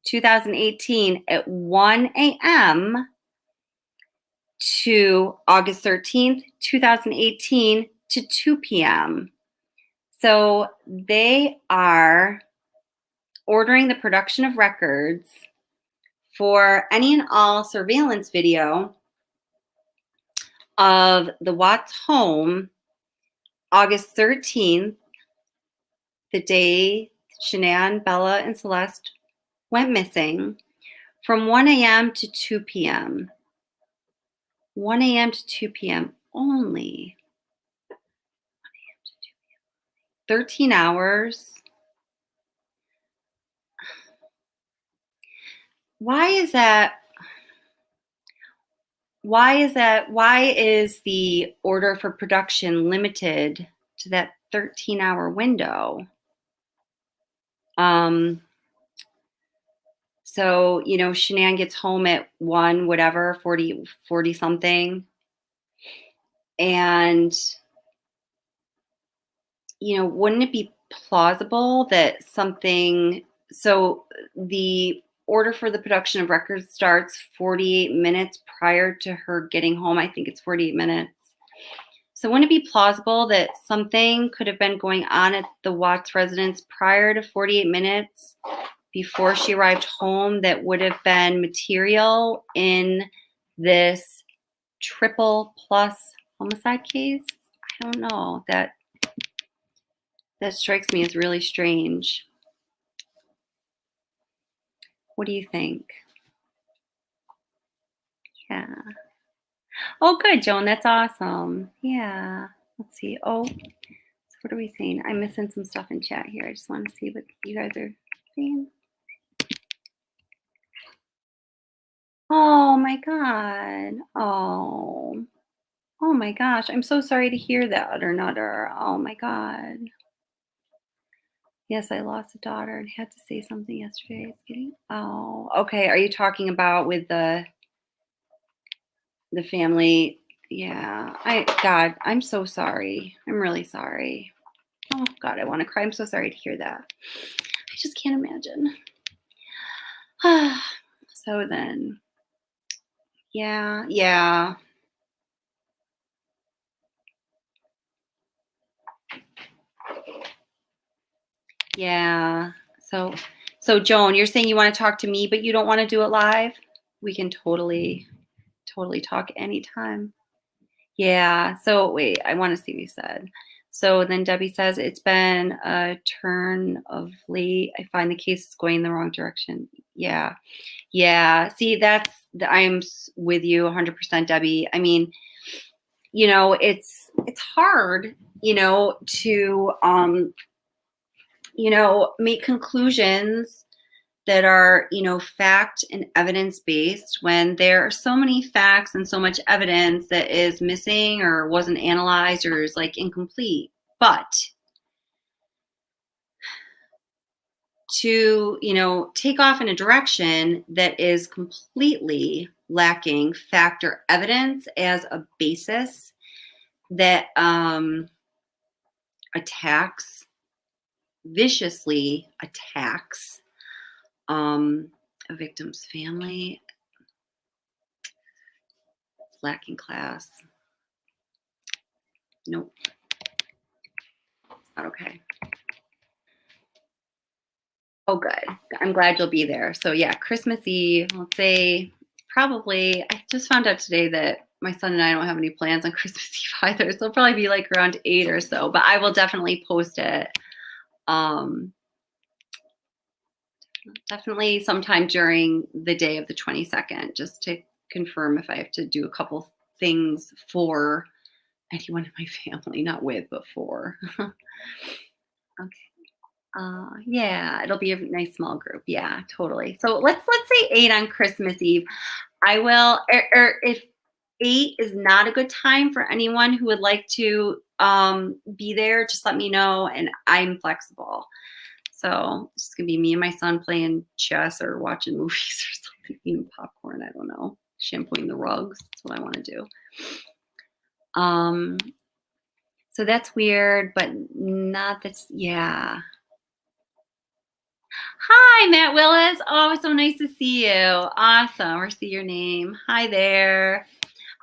2018 at 1 a.m. to August 13th, 2018 to 2 p.m. So they are ordering the production of records for any and all surveillance video of the Watts home August 13th, the day Shanann, Bella, and Celeste went missing, from 1 a.m. to 2 p.m. 1 a.m. to 2 p.m. only. 13 hours. Why is that? Why is the order for production limited to that 13-hour window? So, Shanann gets home at 1, whatever, 40 something. And, wouldn't it be plausible that so the order for the production of records starts 48 minutes prior to her getting home. I think it's 48 minutes. So wouldn't it be plausible that something could have been going on at the Watts residence prior to 48 minutes before she arrived home that would have been material in this triple plus homicide case? I don't know. That strikes me as really strange. What do you think? Yeah. Oh, good, Joan. That's awesome. Yeah. Let's see. Oh, so what are we saying? I'm missing some stuff in chat here. I just want to see what you guys are saying. Oh my God. Oh. Oh my gosh. I'm so sorry to hear that, or nutter. Oh my God. Yes, I lost a daughter and had to say something yesterday. It's getting okay. Are you talking about with the family? Yeah. God, I'm so sorry. I'm really sorry. Oh God, I want to cry. I'm so sorry to hear that. I just can't imagine. So then, yeah, yeah, yeah. So so Joan, you're saying you want to talk to me, but you don't want to do it live? We can totally talk anytime. Yeah. So wait, I want to see what you said. So then Debbie says it's been a turn of late. I find the case is going in the wrong direction. Yeah. Yeah. See, with you 100%, Debbie. I mean, it's hard, to make conclusions that are, fact and evidence based when there are so many facts and so much evidence that is missing or wasn't analyzed or is like incomplete. But to, take off in a direction that is completely lacking fact or evidence as a basis that attacks, viciously attacks a victim's family, lacking class. Nope, not okay. Oh, good. I'm glad you'll be there. So yeah, Christmas Eve, let's say probably, I just found out today that my son and I don't have any plans on Christmas Eve either. So it'll probably be like around 8 or so, but I will definitely post it. Um, Definitely sometime during the day of the 22nd, just to confirm if I have to do a couple things for anyone in my family, not with, but for. Okay. Yeah, it'll be a nice small group. Yeah, totally. So let's say 8 on Christmas Eve. I will, or if 8 is not a good time for anyone who would like to be there, just let me know, and I'm flexible. So it's just gonna be me and my son playing chess or watching movies or something, eating popcorn. I don't know, shampooing the rugs. That's what I want to do. Um, so that's weird, but not that's yeah. Hi, Matt Willis. Oh, so nice to see you. Awesome. Or see your name. Hi there.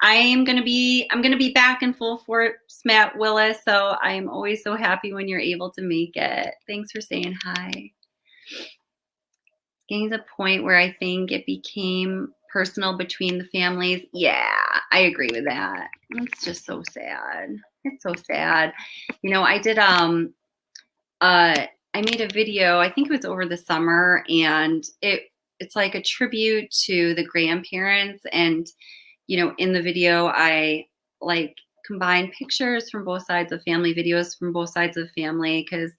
I'm gonna be back in full force, Matt Willis. So I am always so happy when you're able to make it. Thanks for saying hi. Getting to the point where I think it became personal between the families. Yeah, I agree with that. It's just so sad. It's so sad. I did I made a video, I think it was over the summer, and it's like a tribute to the grandparents. And, in the video, I like combine pictures from both sides of family, videos from both sides of family, because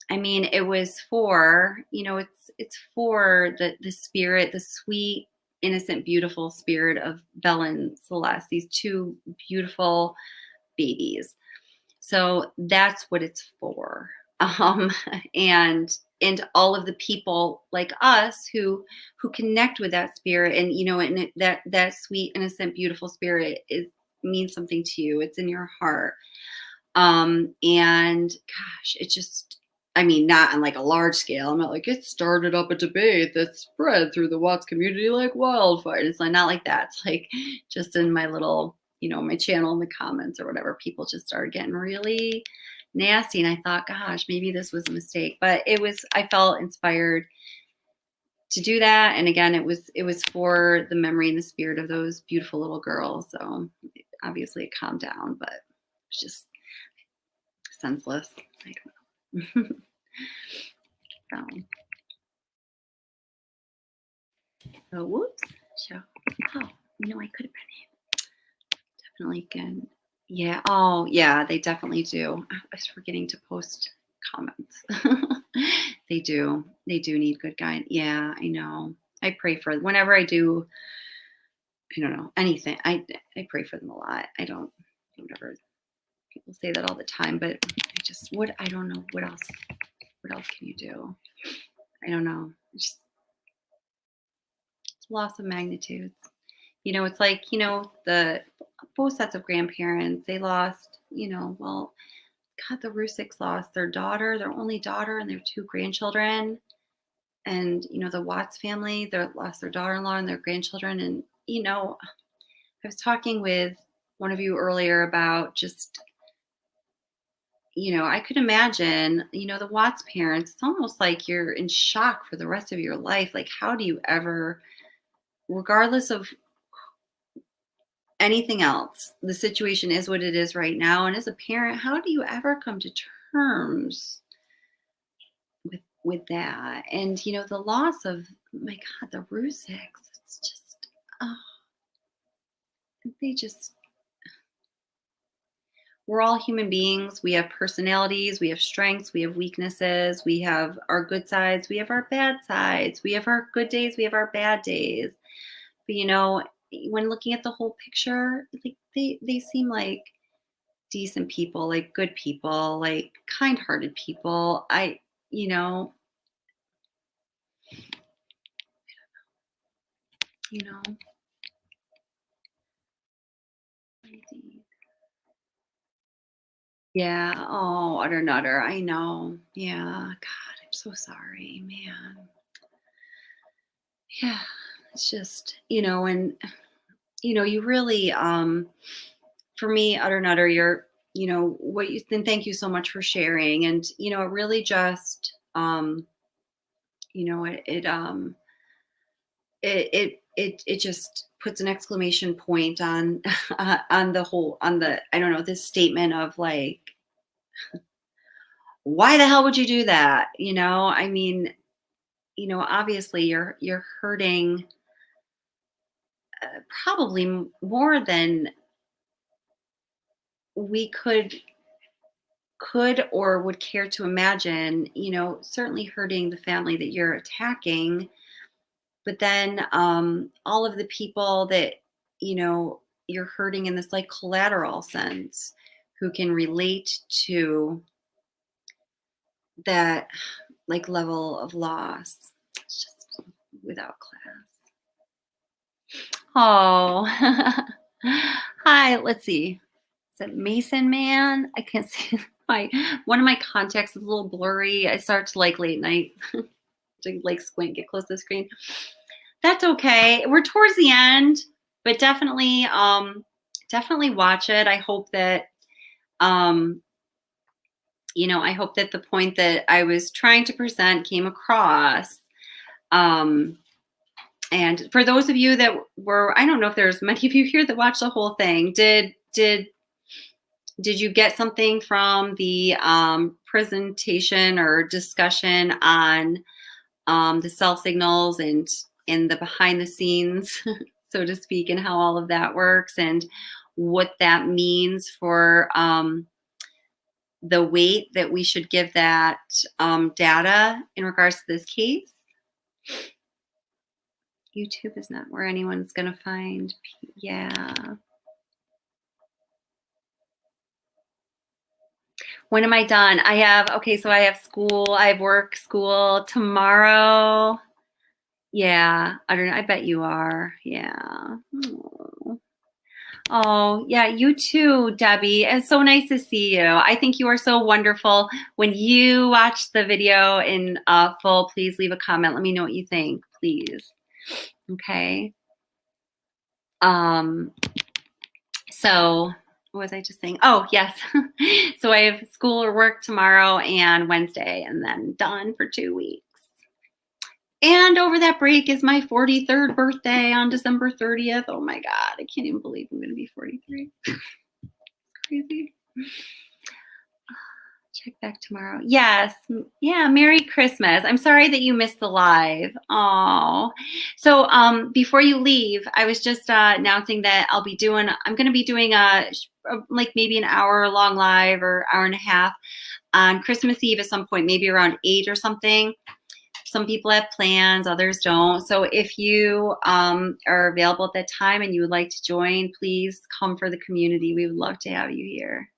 I mean, it was for, it's for the spirit, the sweet, innocent, beautiful spirit of Bella and Celeste, these two beautiful babies. So that's what it's for. Um, and all of the people like us who connect with that spirit, and that sweet, innocent, beautiful spirit means something to you. It's in your heart. And gosh, it just, I mean, not on like a large scale. I'm not like it started up a debate that spread through the Watts community like wildfire. It's like not like that. It's like just in my little, my channel in the comments or whatever, people just started getting really nasty. And I thought, gosh, maybe this was a mistake. But I felt inspired to do that. And again, it was for the memory and the spirit of those beautiful little girls. So obviously it calmed down, but it's just senseless. I don't know. so, so whoops. So, oh, I could have definitely can. Yeah. Oh, yeah. They definitely do. I was forgetting to post comments. They do. They do need good guide. Yeah, I know. I pray for whenever I do, I don't know, anything. I pray for them a lot. I don't whatever people say that all the time, but I don't know what else can you do? I don't know. It's loss of magnitudes. It's like, the both sets of grandparents, they lost, well, God, the Rusiks lost their daughter, their only daughter, and their two grandchildren. And, the Watts family, they lost their daughter-in-law and their grandchildren. And, I was talking with one of you earlier about just, I could imagine, the Watts parents, it's almost like you're in shock for the rest of your life. Like, how do you ever, regardless of anything else, the situation is what it is right now. And as a parent, how do you ever come to terms with that? And the loss of, my God, the Rusiks, it's just, oh, they just, we're all human beings. We have personalities, we have strengths, we have weaknesses, we have our good sides, we have our bad sides, we have our good days, we have our bad days. But when looking at the whole picture, like they seem like decent people, like good people, like kind-hearted people. You know, you know. Yeah. Oh, utter nutter. I know. Yeah. God, I'm so sorry, man. Yeah. It's just, and you really, for me, utter nutter, you're, what you then thank you so much for sharing. And, it really just, you know, it, it, um, it just puts an exclamation point on, on the whole, on the, I don't know, this statement of like, why the hell would you do that? I mean, obviously you're hurting probably more than we could or would care to imagine, certainly hurting the family that you're attacking, but then all of the people that, you're hurting in this like collateral sense who can relate to that like level of loss. It's just without class. Oh, hi. Let's see. Is it Mason Man? I can't see one of my contacts is a little blurry. I start to like late night to like squint, get close to the screen. That's okay. We're towards the end, but definitely watch it. I hope that I hope that the point that I was trying to present came across. And for those of you that were, I don't know if there's many of you here that watched the whole thing. Did you get something from the presentation or discussion on the cell signals and the behind the scenes, so to speak, and how all of that works and what that means for the weight that we should give that data in regards to this case? YouTube is not where anyone's going to find. Yeah. When am I done? I have school. I have work, school tomorrow. Yeah. I don't know. I bet you are. Yeah. Oh, yeah. You too, Debbie. It's so nice to see you. I think you are so wonderful. When you watch the video in full, please leave a comment. Let me know what you think, please. Okay. So what was I just saying? Oh, yes. So I have school or work tomorrow and Wednesday, and then done for 2 weeks. And over that break is my 43rd birthday on December 30th. Oh my God, I can't even believe I'm going to be 43. Crazy. Check back tomorrow. Yes. Yeah. Merry Christmas. I'm sorry that you missed the live. Oh, so before you leave, I was just announcing that I'm going to be doing like maybe an hour long live or hour and a half on Christmas Eve at some point, maybe around 8 or something. Some people have plans, others don't. So if you are available at that time and you would like to join, please come for the community. We would love to have you here.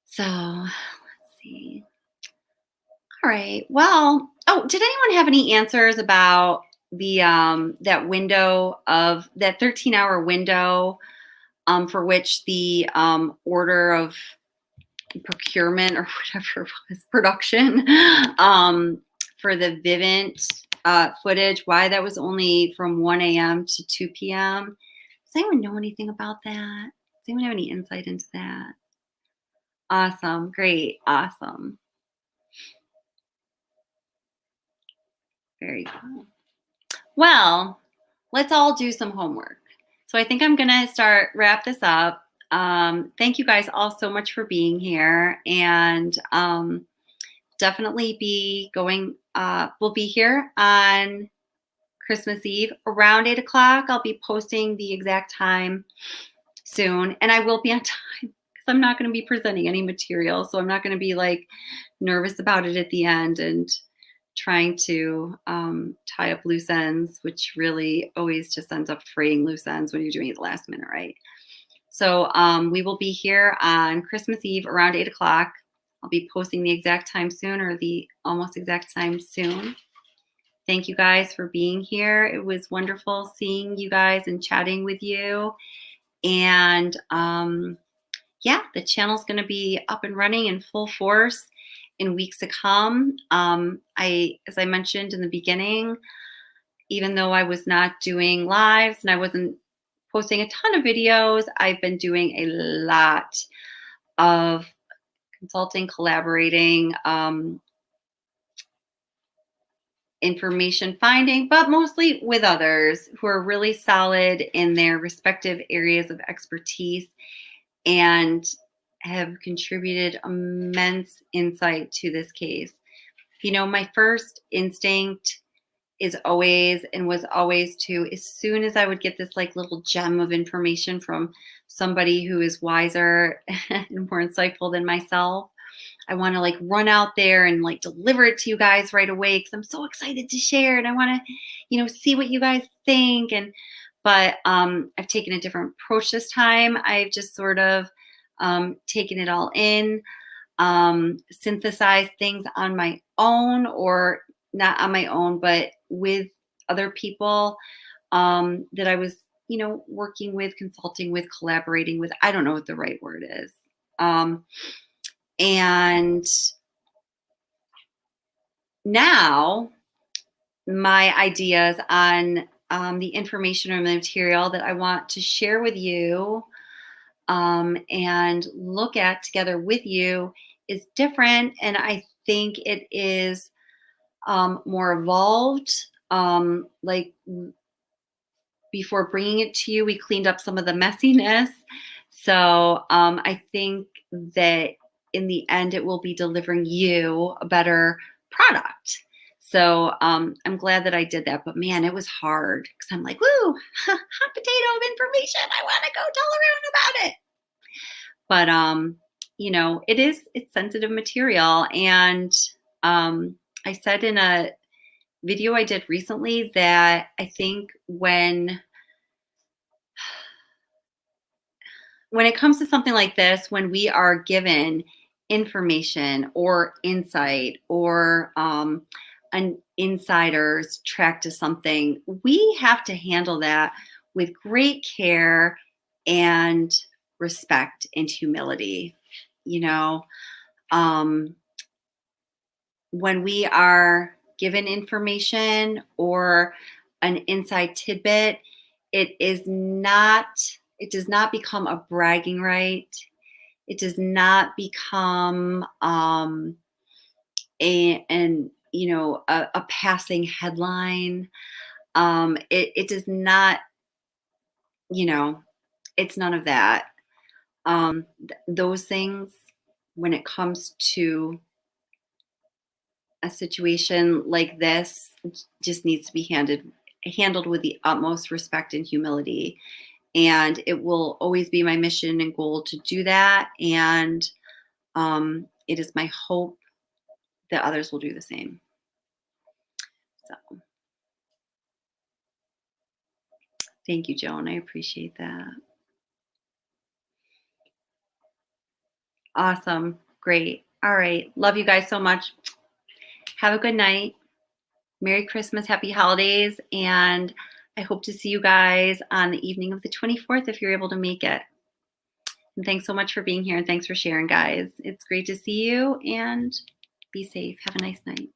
So let's see. All right. Well, oh, did anyone have any answers about the that window of that 13-hour window for which the order of procurement or whatever it was, production for the Vivint footage, why that was only from 1 a.m. to 2 p.m.? Does anyone know anything about that? Does anyone have any insight into that? Awesome. Great. Awesome. Very cool. Well, let's all do some homework. So I think I'm going to wrap this up. Thank you guys all so much for being here, and definitely be going. We'll be here on Christmas Eve around 8 o'clock. I'll be posting the exact time soon, and I will be on time because I'm not going to be presenting any material, so I'm not going to be like nervous about it at the end and trying to tie up loose ends, which really always just ends up fraying loose ends when you're doing it at the last minute, right? So we will be here on Christmas Eve around 8 o'clock. I'll be posting the exact time soon, or the almost exact time soon. Thank you guys for being here. It was wonderful seeing you guys and chatting with you. And yeah, the channel's going to be up and running in full force in weeks to come. As I mentioned in the beginning, even though I was not doing lives and I wasn't posting a ton of videos, I've been doing a lot of consulting, collaborating, information finding, but mostly with others who are really solid in their respective areas of expertise and have contributed immense insight to this case. You know, my first instinct is always and was always to, as soon as I would get this like little gem of information from somebody who is wiser and more insightful than myself, I want to like run out there and like deliver it to you guys right away because I'm so excited to share and I want to, you know, see what you guys think. But I've taken a different approach this time. I've just sort of taken it all in, synthesized things on my own, or not on my own, but with other people that I was, you know, working with, consulting with, collaborating with. I don't know what the right word is. And now my ideas on the information or the material that I want to share with you and look at together with you is different. And I think it is more evolved. Like before bringing it to you, we cleaned up some of the messiness. So I think that in the end, it will be delivering you a better product. So I'm glad that I did that. But man, it was hard because I'm like, woo, hot potato of information. I want to go tell everyone about it. But you know, it's sensitive material. And I said in a video I did recently that I think when it comes to something like this, when we are given information or insight or an insider's track to something, we have to handle that with great care and respect and humility. You know, when we are given information or an inside tidbit, it does not become a bragging right. It does not become a passing headline. It does not, you know, it's none of that. Those things, when it comes to a situation like this, just needs to be handled with the utmost respect and humility. And it will always be my mission and goal to do that. And it is my hope that others will do the same. So thank you, Joan. I appreciate that. Awesome. Great. All right. Love you guys so much. Have a good night. Merry Christmas, happy holidays, and I hope to see you guys on the evening of the 24th if you're able to make it. And thanks so much for being here, and thanks for sharing, guys. It's great to see you, and be safe. Have a nice night.